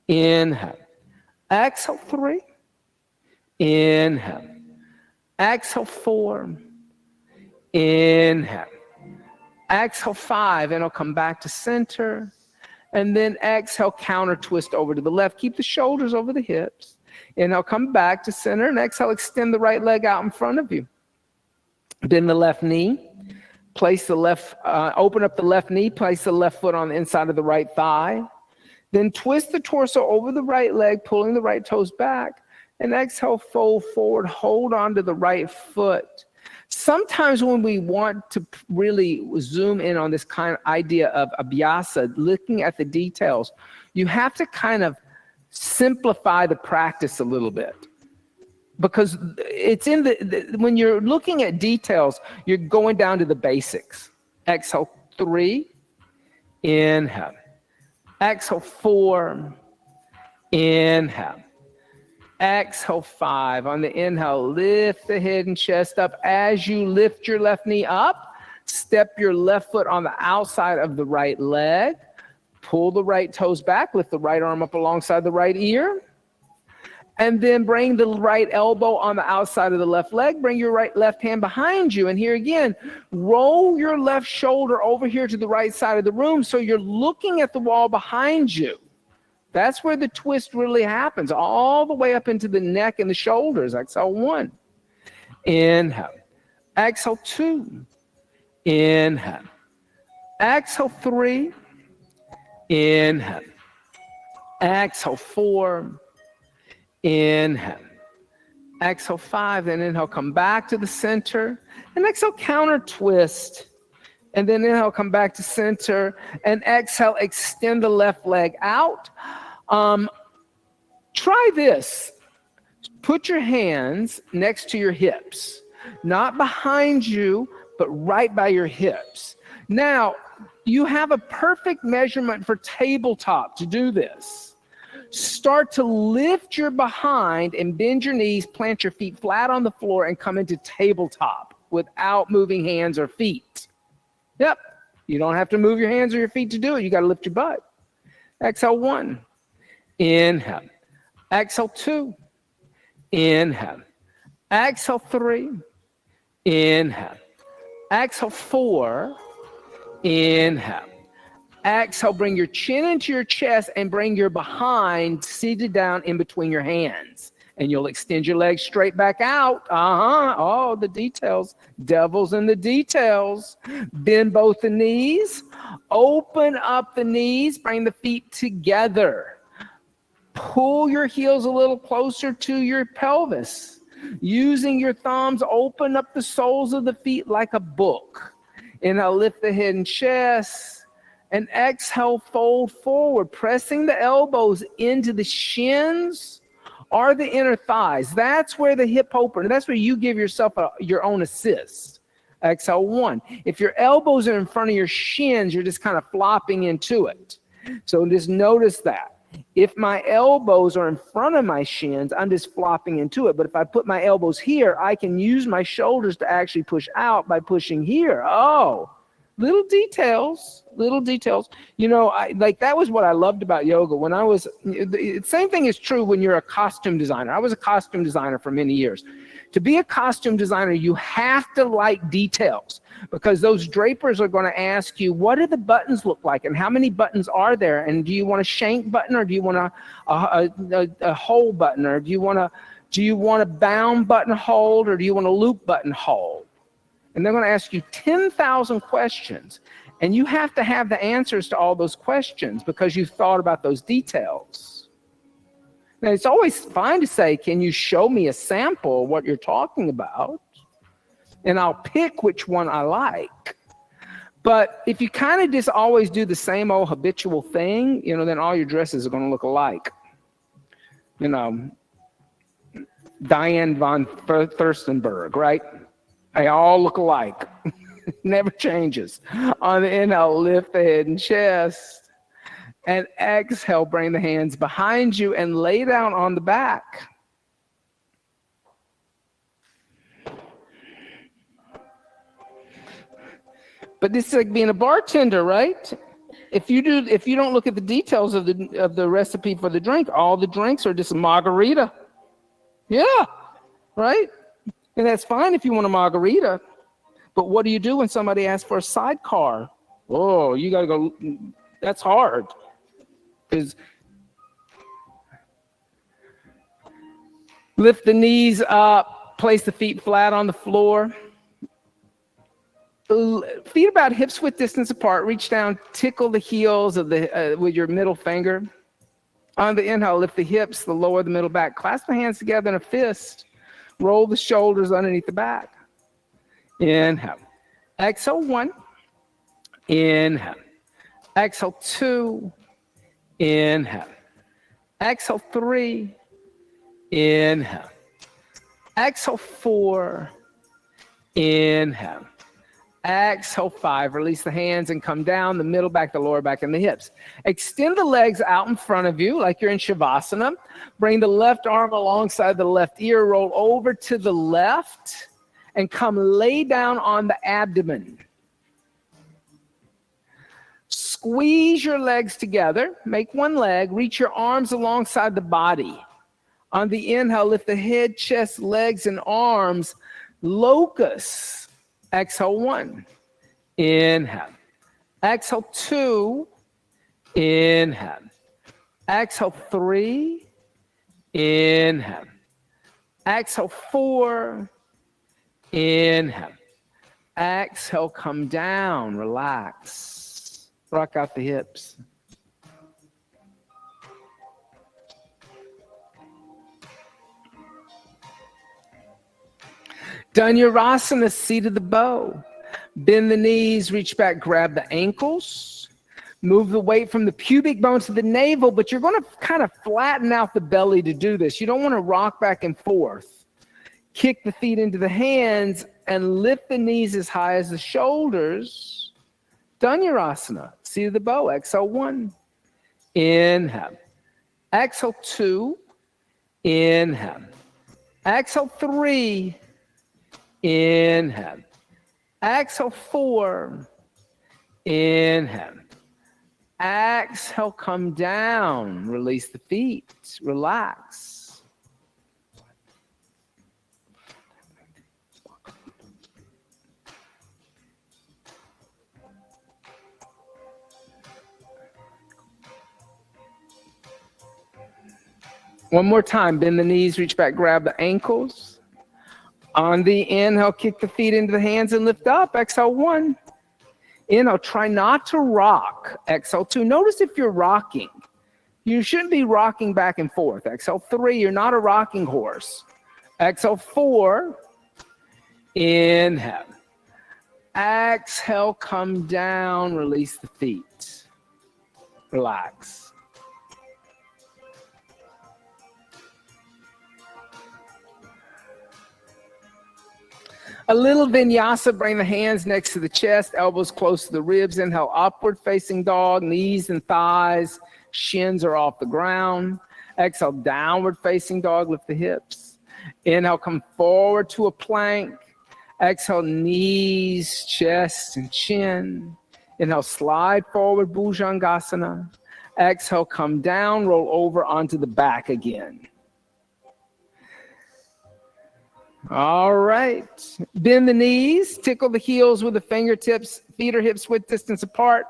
Inhale. Exhale, 3. Inhale. Exhale, 4. Inhale. Exhale, 5. And I'll come back to center. And then exhale, counter twist over to the left. Keep the shoulders over the hips. And I'll come back to center. And exhale, extend the right leg out in front of you. Bend the left knee. Place the left, open up the left knee, place the left foot on the inside of the right thigh. Then twist the torso over the right leg, pulling the right toes back. And exhale, fold forward, hold on to the right foot. Sometimes when we want to really zoom in on this kind of idea of abhyasa, looking at the details, you have to kind of simplify the practice a little bit. Because it's in when you're looking at details, you're going down to the basics. Exhale, 3. Inhale. Exhale, 4. Inhale. Exhale, 5. On the inhale, lift the head and chest up. As you lift your left knee up, step your left foot on the outside of the right leg. Pull the right toes back, lift the right arm up alongside the right ear. And then bring the right elbow on the outside of the left leg. Bring your left hand behind you. And here again, roll your left shoulder over here to the right side of the room so you're looking at the wall behind you. That's where the twist really happens, all the way up into the neck and the shoulders. Exhale 1. Inhale. Exhale 2. Inhale. Exhale 3. Inhale. Exhale 4. Inhale. Exhale 5. Then inhale, come back to the center. And exhale, counter twist. And then inhale, come back to center. And exhale, extend the left leg out. Try this. Put your hands next to your hips. Not behind you, but right by your hips. Now, you have a perfect measurement for tabletop to do this. Start to lift your behind and bend your knees, plant your feet flat on the floor, and come into tabletop without moving hands or feet. Yep, you don't have to move your hands or your feet to do it. You got to lift your butt. Exhale 1. Inhale. Exhale 2. Inhale. Exhale 3. Inhale. Exhale 4. Inhale. Exhale, bring your chin into your chest and bring your behind seated down in between your hands. And you'll extend your legs straight back out. Oh, the details. Devil's in the details. Bend both the knees. Open up the knees. Bring the feet together. Pull your heels a little closer to your pelvis. Using your thumbs, open up the soles of the feet like a book. Inhale, lift the head and chest. And exhale, fold forward, pressing the elbows into the shins or the inner thighs. That's where the hip opener, that's where you give yourself your own assist. Exhale 1. If your elbows are in front of your shins, you're just kind of flopping into it. So just notice that. If my elbows are in front of my shins, I'm just flopping into it. But if I put my elbows here, I can use my shoulders to actually push out by pushing here. Oh, little details. You know, that was what I loved about yoga. When I was, the same thing is true when you're a costume designer. I was a costume designer for many years. To be a costume designer, you have to like details because those drapers are going to ask you, what do the buttons look like and how many buttons are there? And do you want a shank button or do you want a hole button or do you want a bound button hold or do you want a loop button hold? And they're going to ask you 10,000 questions. And you have to have the answers to all those questions because you've thought about those details. Now, it's always fine to say, can you show me a sample of what you're talking about? And I'll pick which one I like. But if you kind of just always do the same old habitual thing, you know, then all your dresses are going to look alike. You know, Diane von Furstenberg, right? They all look alike. Never changes. On the inhale, lift the head and chest. And exhale, bring the hands behind you and lay down on the back. But this is like being a bartender, right? If you don't look at the details of the recipe for the drink, all the drinks are just a margarita. Yeah, right? And that's fine if you want a margarita. But what do you do when somebody asks for a sidecar? Oh, you got to go. That's hard. Because lift the knees up, place the feet flat on the floor. Feet about hips width distance apart. Reach down, tickle the heels of the with your middle finger. On the inhale, lift the hips, the lower, the middle back. Clasp the hands together in a fist. Roll the shoulders underneath the back. Inhale. Exhale 1. Inhale. Exhale 2. Inhale. Exhale 3. Inhale. Exhale 4. Inhale. Exhale 5. Release the hands and come down, the middle back, the lower back, and the hips. Extend the legs out in front of you like you're in Shavasana. Bring the left arm alongside the left ear. Roll over to the left and come lay down on the abdomen. squeeze your legs together. Make one leg. Reach your arms alongside the body. On the inhale, lift the head, chest, legs, and arms. Locust. Exhale, 1. Inhale. Exhale, 2. Inhale. Exhale, 3. Inhale. Exhale, 4. Inhale. Exhale, come down, relax. Rock out the hips. Dhanurasana, seat of the bow. Bend the knees, reach back, grab the ankles. Move the weight from the pubic bone to the navel, but you're going to kind of flatten out the belly to do this. You don't want to rock back and forth. Kick the feet into the hands and lift the knees as high as the shoulders. Dhanurasana, seat of the bow. Exhale, 1. Inhale. Exhale, 2. Inhale. Exhale, 3. Inhale. Exhale, 4. Inhale. Exhale, come down. Release the feet. Relax. One more time. Bend the knees, reach back, grab the ankles. On the inhale, kick the feet into the hands and lift up. Exhale, 1. Inhale, try not to rock. Exhale, 2. Notice if you're rocking. You shouldn't be rocking back and forth. Exhale, 3. You're not a rocking horse. Exhale, 4. Inhale. Exhale, come down. Release the feet. Relax. A little vinyasa, bring the hands next to the chest, elbows close to the ribs. Inhale, upward facing dog, knees and thighs, shins are off the ground. Exhale, downward facing dog, lift the hips. Inhale, come forward to a plank. Exhale, knees, chest, and chin. Inhale, slide forward, Bhujangasana. Exhale, come down, roll over onto the back again. All right. Bend the knees, tickle the heels with the fingertips, feet or hips width distance apart.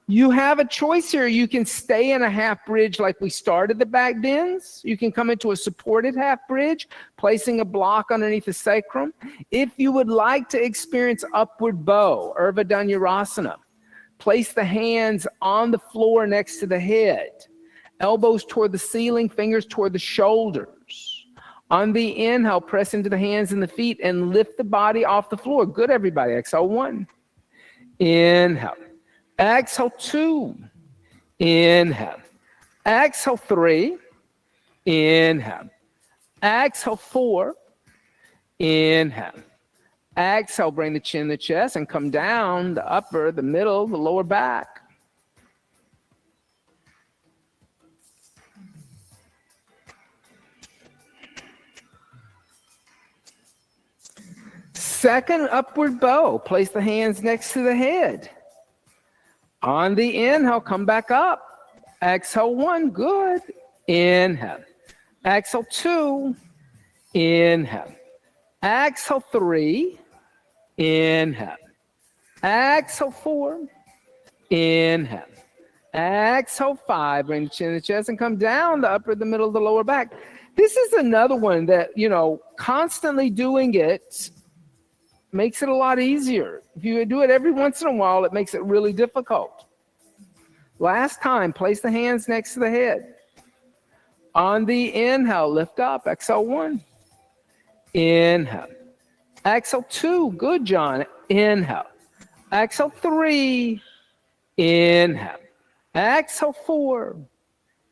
You have a choice here. You can stay in a half bridge like we started the back bends. You can come into a supported half bridge, placing a block underneath the sacrum. If you would like to experience upward bow, Urdhva Dhanurasana, place the hands on the floor next to the head, elbows toward the ceiling, fingers toward the shoulders. On the inhale, press into the hands and the feet and lift the body off the floor. Good, everybody. Exhale, 1. Inhale. Exhale, 2. Inhale. Exhale, 3. Inhale. Exhale, 4. Inhale. Exhale, bring the chin to the chest and come down the upper, the middle, the lower back. Second upward bow, place the hands next to the head. On the inhale, come back up. Exhale, 1, good. Inhale. Exhale, 2. Inhale. Exhale, 3. Inhale. Exhale, 4. Inhale. Exhale, 5. Bring the chin to the chest and come down the upper, the middle, the lower back. This is another one that, constantly doing it makes it a lot easier. If you do it every once in a while, it makes it really difficult. Last time, place the hands next to the head. On the inhale, lift up. Exhale, 1. Inhale. Exhale, 2. Good, John. Inhale. Exhale, 3. Inhale. Exhale, 4.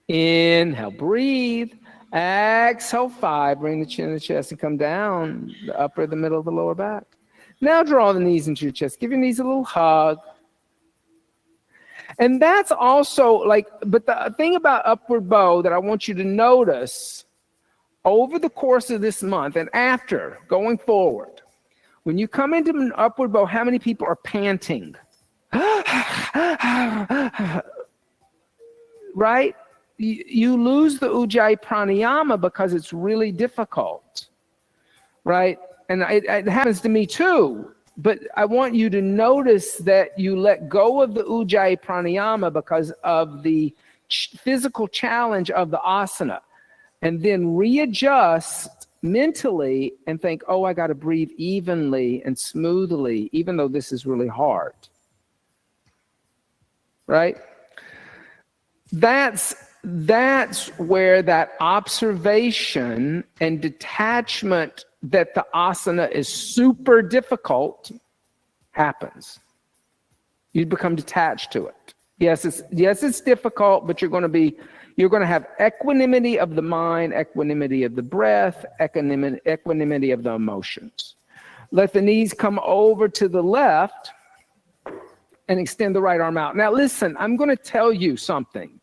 Inhale. Breathe. Exhale, 5. Bring the chin to the chest and come down the upper, the middle, the lower back. Now draw the knees into your chest. Give your knees a little hug. And that's also but the thing about upward bow that I want you to notice over the course of this month and after going forward, when you come into an upward bow, how many people are panting? right? You lose the Ujjayi pranayama because it's really difficult, right? And it happens to me too. But I want you to notice that you let go of the Ujjayi pranayama because of the physical challenge of the asana, and then readjust mentally and think, oh, I got to breathe evenly and smoothly, even though this is really hard, right? That's where that observation and detachment that the asana is super difficult happens. You become detached to it. Yes, it's difficult, but you're going to have equanimity of the mind, equanimity of the breath, equanimity of the emotions. Let the knees come over to the left and extend the right arm out. Now listen, I'm going to tell you something.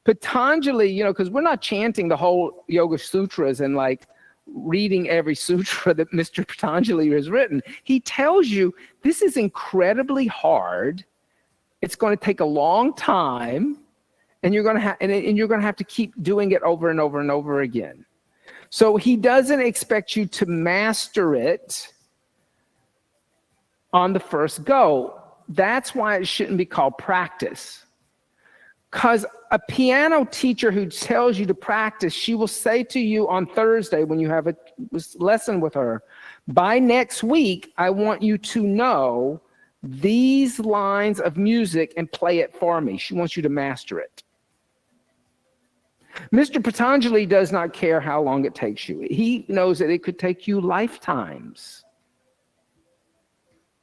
Patanjali, because we're not chanting the whole Yoga Sutras and like reading every sutra that Mr. Patanjali has written. He tells you this is incredibly hard. It's going to take a long time, and you're going to have to keep doing it over and over and over again. So he doesn't expect you to master it on the first go. That's why it shouldn't be called practice. Because a piano teacher who tells you to practice, she will say to you on Thursday when you have a lesson with her, by next week, I want you to know these lines of music and play it for me. She wants you to master it. Mr. Patanjali does not care how long it takes you. He knows that it could take you lifetimes.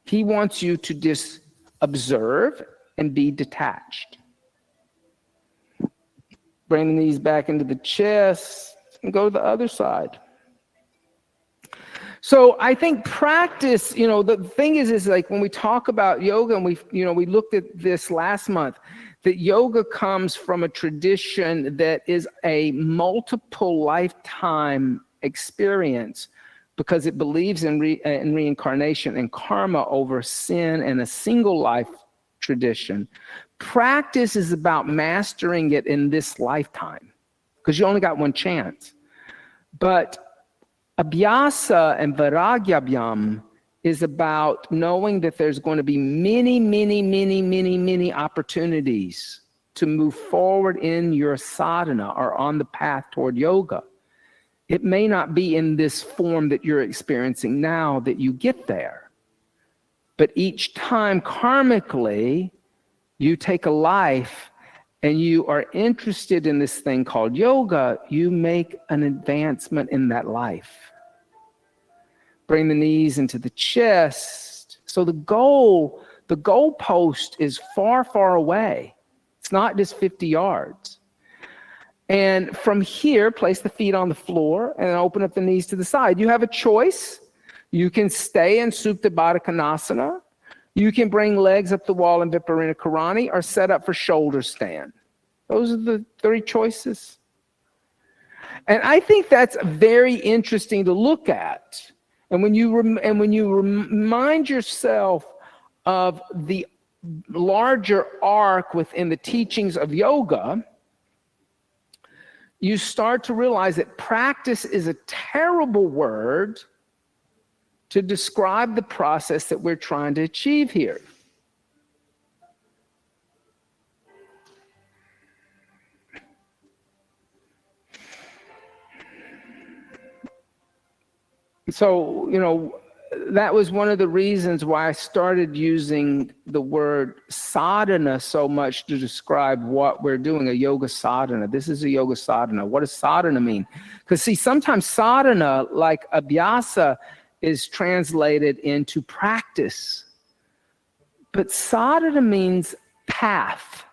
He wants you to just observe and be detached. Bring the knees back into the chest and go to the other side. So I think practice, the thing is like when we talk about yoga, and we looked at this last month, that yoga comes from a tradition that is a multiple lifetime experience because it believes in reincarnation and karma over sin and a single life tradition. Practice is about mastering it in this lifetime because you only got one chance. But abhyasa and vairagyabhyam is about knowing that there's going to be many opportunities to move forward in your sadhana or on the path toward yoga. It may not be in this form that you're experiencing now that you get there. But each time karmically, you take a life and you are interested in this thing called yoga, you make an advancement in that life. Bring the knees into the chest. So the goalpost is far, far away. It's not just 50 yards. And from here, place the feet on the floor and open up the knees to the side. You have a choice. You can stay in Supta Baddha Konasana. You can bring legs up the wall in Viparita Karani or set up for shoulder stand. Those are the 3 choices. And I think that's very interesting to look at. And when you remind yourself of the larger arc within the teachings of yoga, you start to realize that practice is a terrible word to describe the process that we're trying to achieve here. So, that was one of the reasons why I started using the word sadhana so much to describe what we're doing, a yoga sadhana. This is a yoga sadhana. What does sadhana mean? Because see, sometimes sadhana, like abhyasa, is translated into practice. But sadhana means path.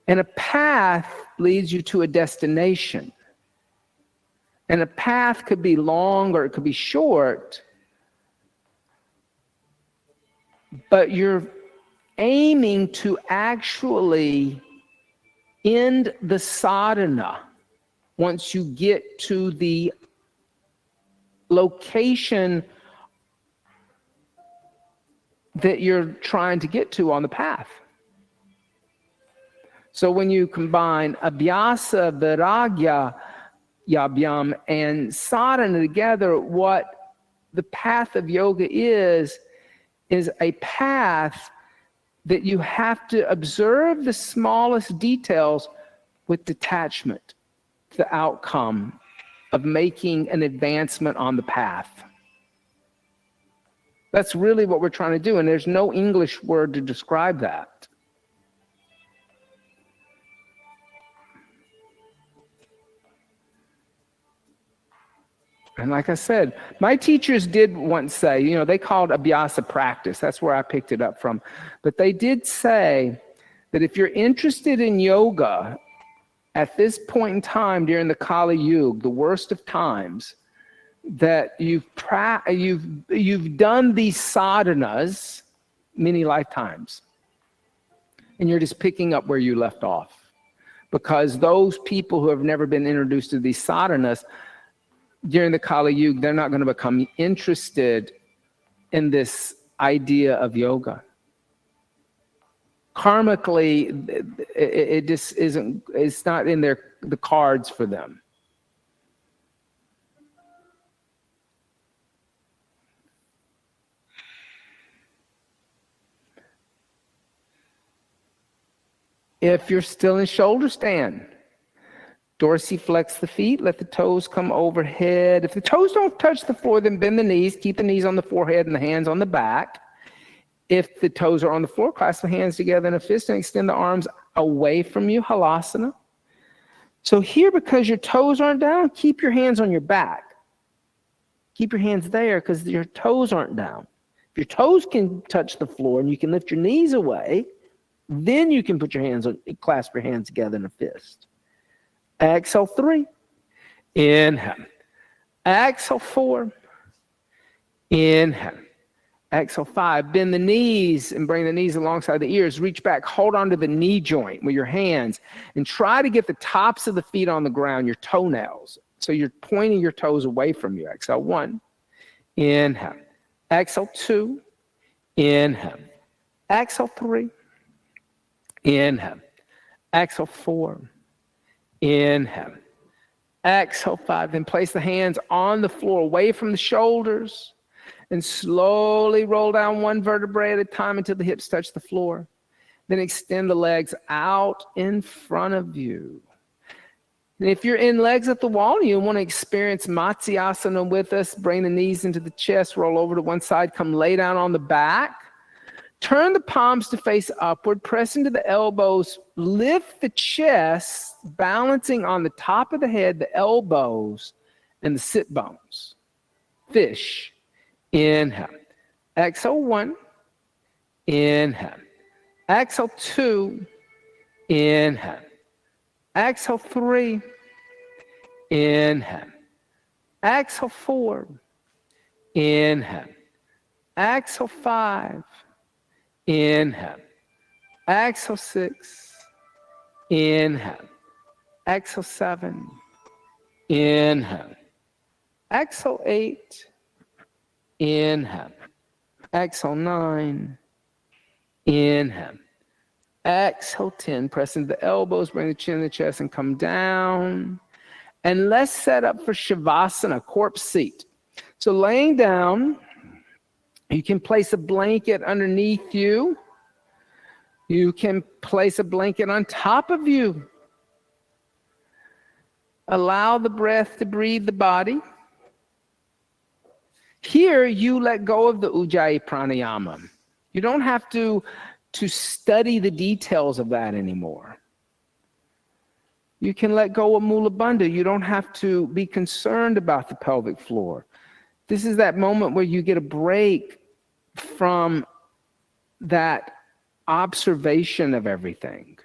And a path leads you to a destination. And a path could be long or it could be short, but you're aiming to actually end the sadhana once you get to the location that you're trying to get to on the path. So when you combine abhyasa, viragya, yabhyam, and sadhana together, what the path of yoga is a path that you have to observe the smallest details with detachment to the outcome of making an advancement on the path. That's really what we're trying to do, and there's no English word to describe that. And like I said, my teachers did once say, they called abhyasa practice. That's where I picked it up from. But they did say that if you're interested in yoga at this point in time during the Kali Yuga, the worst of times, that you've done these sadhanas many lifetimes, and you're just picking up where you left off. Because those people who have never been introduced to these sadhanas during the Kali Yuga, they're not going to become interested in this idea of yoga. Karmically, it just isn't, it's not in the cards for them. If you're still in shoulder stand, dorsiflex the feet, let the toes come overhead. If the toes don't touch the floor, then bend the knees, keep the knees on the forehead and the hands on the back. If the toes are on the floor, clasp the hands together in a fist and extend the arms away from you, halasana. So here, because your toes aren't down, keep your hands on your back. Keep your hands there because your toes aren't down. If your toes can touch the floor and you can lift your knees away, then you can put your hands on, clasp your hands together in a fist. Exhale 3. Inhale. Exhale 4. Inhale. Exhale 5. Bend the knees and bring the knees alongside the ears. Reach back. Hold onto the knee joint with your hands and try to get the tops of the feet on the ground, your toenails. So you're pointing your toes away from you. Exhale 1. Inhale. Exhale 2. Inhale. Exhale 3. Inhale. Exhale 4. Inhale. Exhale 5. Then place the hands on the floor away from the shoulders and slowly roll down one vertebrae at a time until the hips touch the floor. Then extend the legs out in front of you. And if you're in legs at the wall and you want to experience Matsyasana with us, bring the knees into the chest, roll over to one side, come lay down on the back. Turn the palms to face upward, press into the elbows, lift the chest, balancing on the top of the head, the elbows, and the sit bones. Fish. Inhale. Exhale 1. Inhale. Exhale 2. Inhale. Exhale 3. Inhale. Exhale 4. Inhale. Exhale 5. Inhale. Exhale 6. Inhale. Exhale 7. Inhale. Exhale 8. Inhale. Exhale 9. Inhale. Exhale 10. Press into the elbows, bring the chin to the chest and come down. And let's set up for Shavasana, corpse seat. So laying down, you can place a blanket underneath you. You can place a blanket on top of you. Allow the breath to breathe the body. Here, you let go of the Ujjayi pranayama. You don't have to study the details of that anymore. You can let go of Mula Bandha. You don't have to be concerned about the pelvic floor. This is that moment where you get a break from that observation of everything.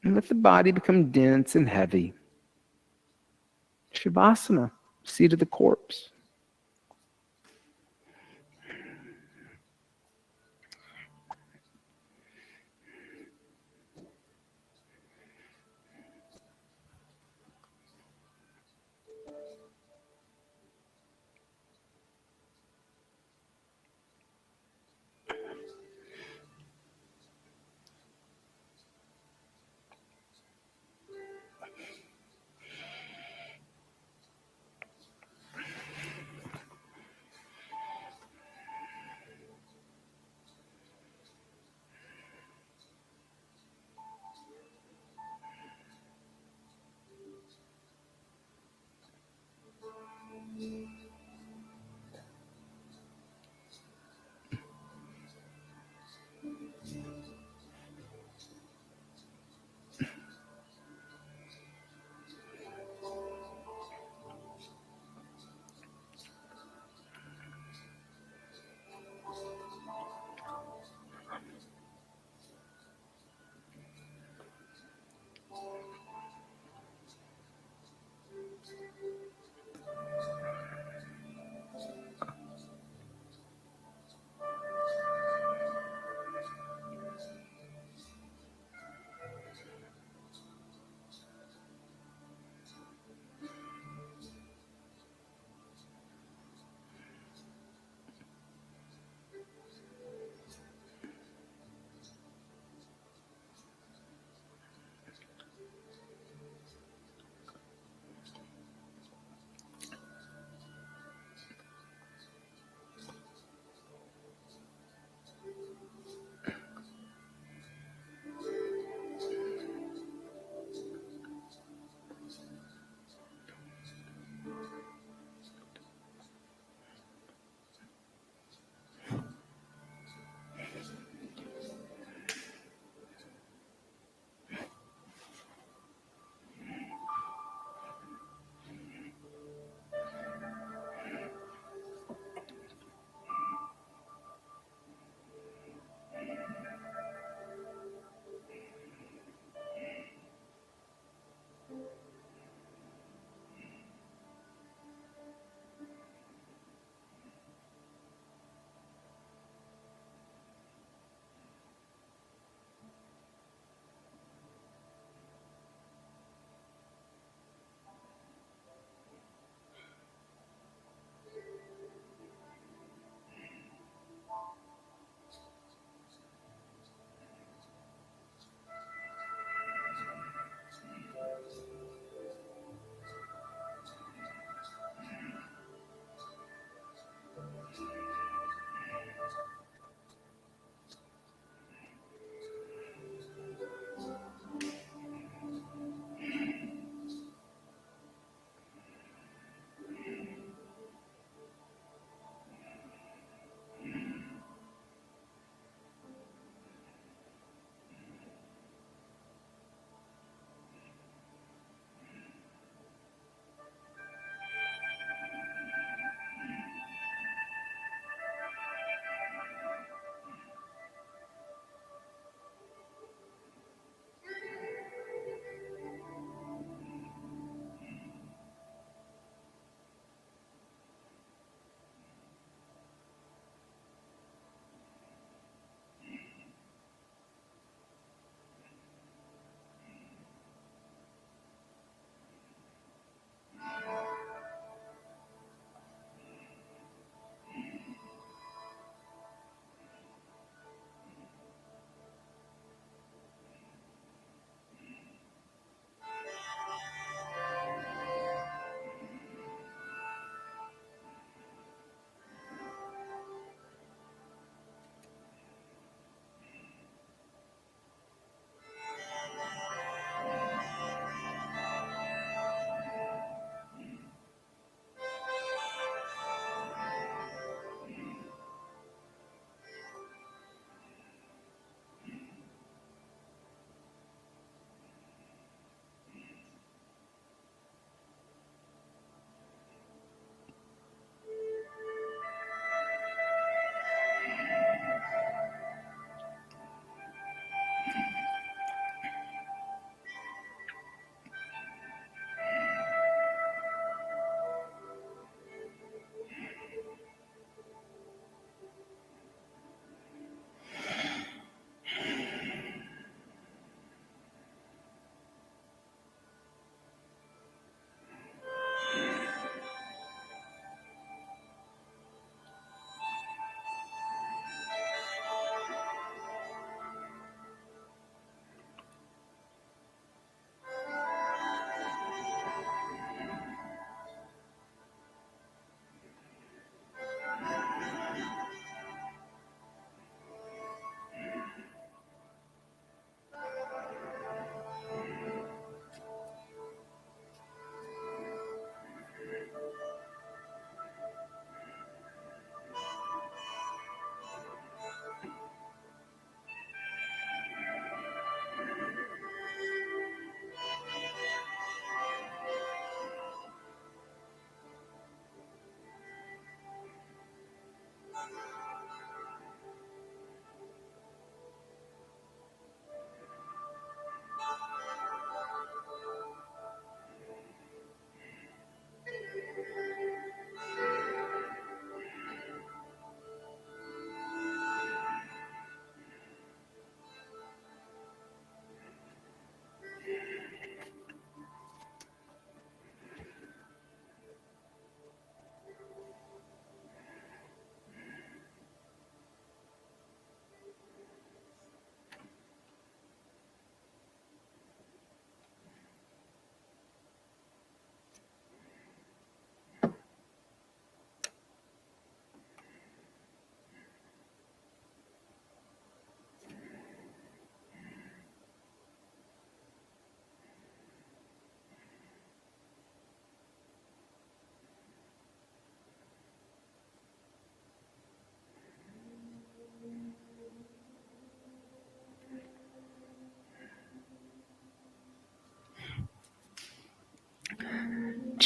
And let the body become dense and heavy. Shavasana, seat of the corpse.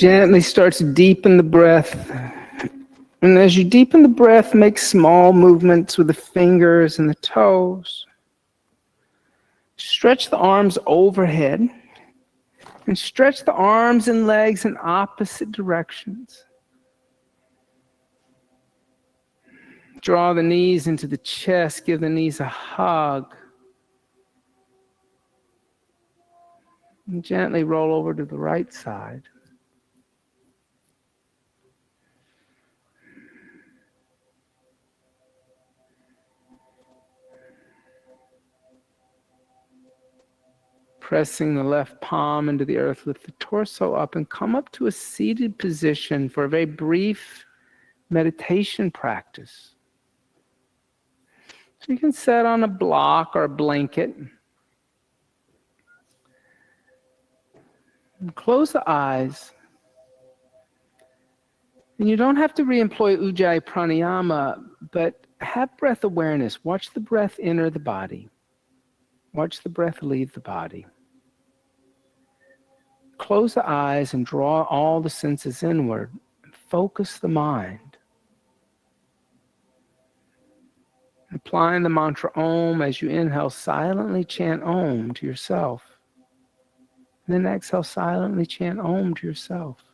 Gently start to deepen the breath. And as you deepen the breath, make small movements with the fingers and the toes. Stretch the arms overhead and stretch the arms and legs in opposite directions. Draw the knees into the chest, give the knees a hug. And gently roll over to the right side. Pressing the left palm into the earth, lift the torso up and come up to a seated position for a very brief meditation practice. So you can sit on a block or a blanket. And close the eyes. And you don't have to re-employ Ujjayi Pranayama, but have breath awareness. Watch the breath enter the body. Watch the breath leave the body. Close the eyes and draw all the senses inward. Focus the mind. Applying the mantra Om as you inhale, silently chant Om to yourself. And then exhale, silently chant Om to yourself.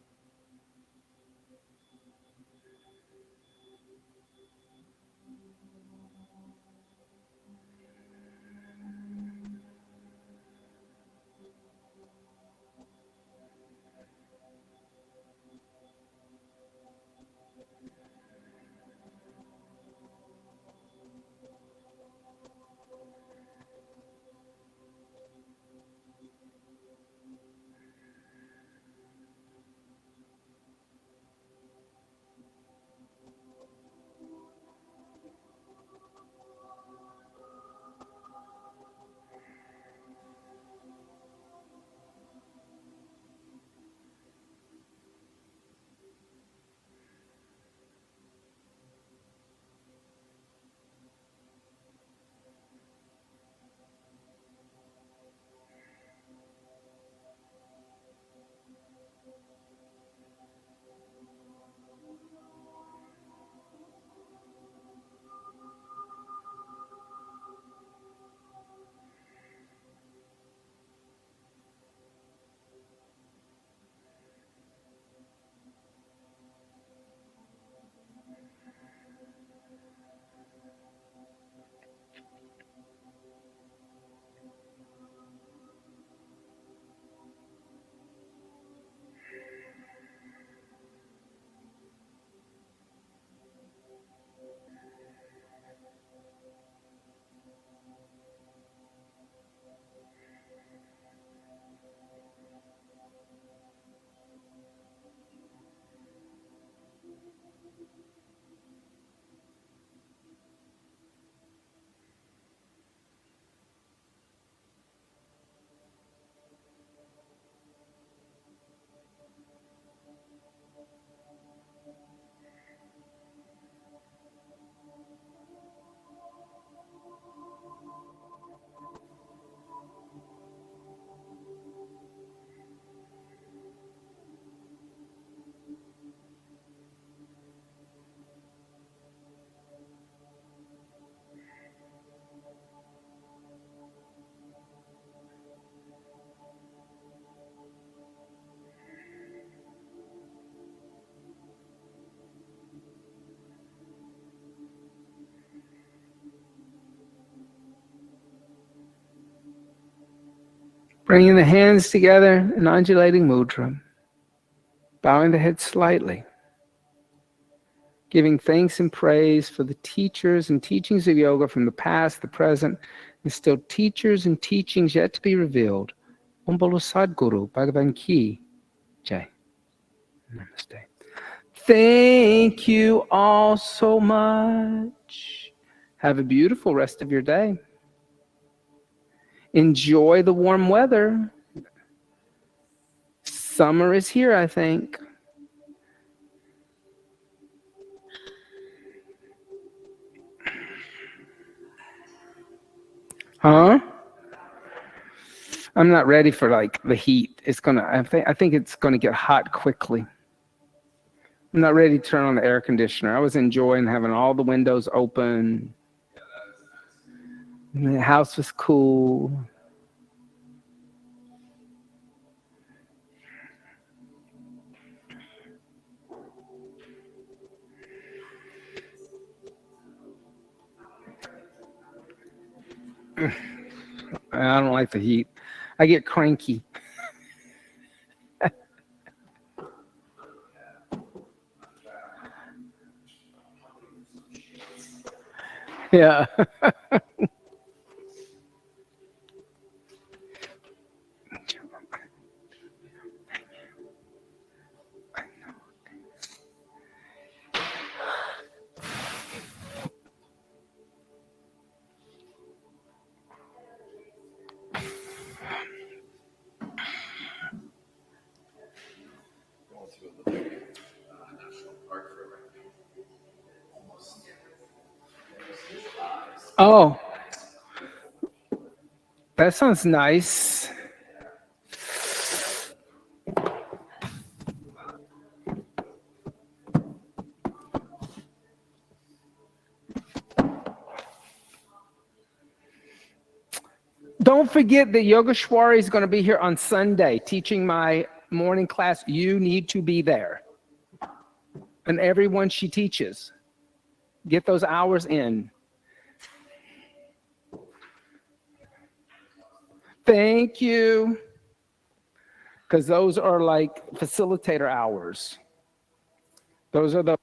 Bringing the hands together in undulating mudra. Bowing the head slightly. Giving thanks and praise for the teachers and teachings of yoga from the past, the present, and still teachers and teachings yet to be revealed. Om Bolo Sadguru Bhagavan Ki Jai. Namaste. Thank you all so much. Have a beautiful rest of your day. Enjoy the warm weather. Summer is here, I think. Huh? I'm not ready for like the heat. I think it's gonna get hot quickly. I'm not ready to turn on the air conditioner. I was enjoying having all the windows open. The house was cool. I don't like the heat. I get cranky. Yeah. Oh, that sounds nice. Don't forget that Yogeshwari is going to be here on Sunday teaching my morning class. You need to be there. And everyone she teaches. Get those hours in. Thank you. Because those are like facilitator hours. Those are the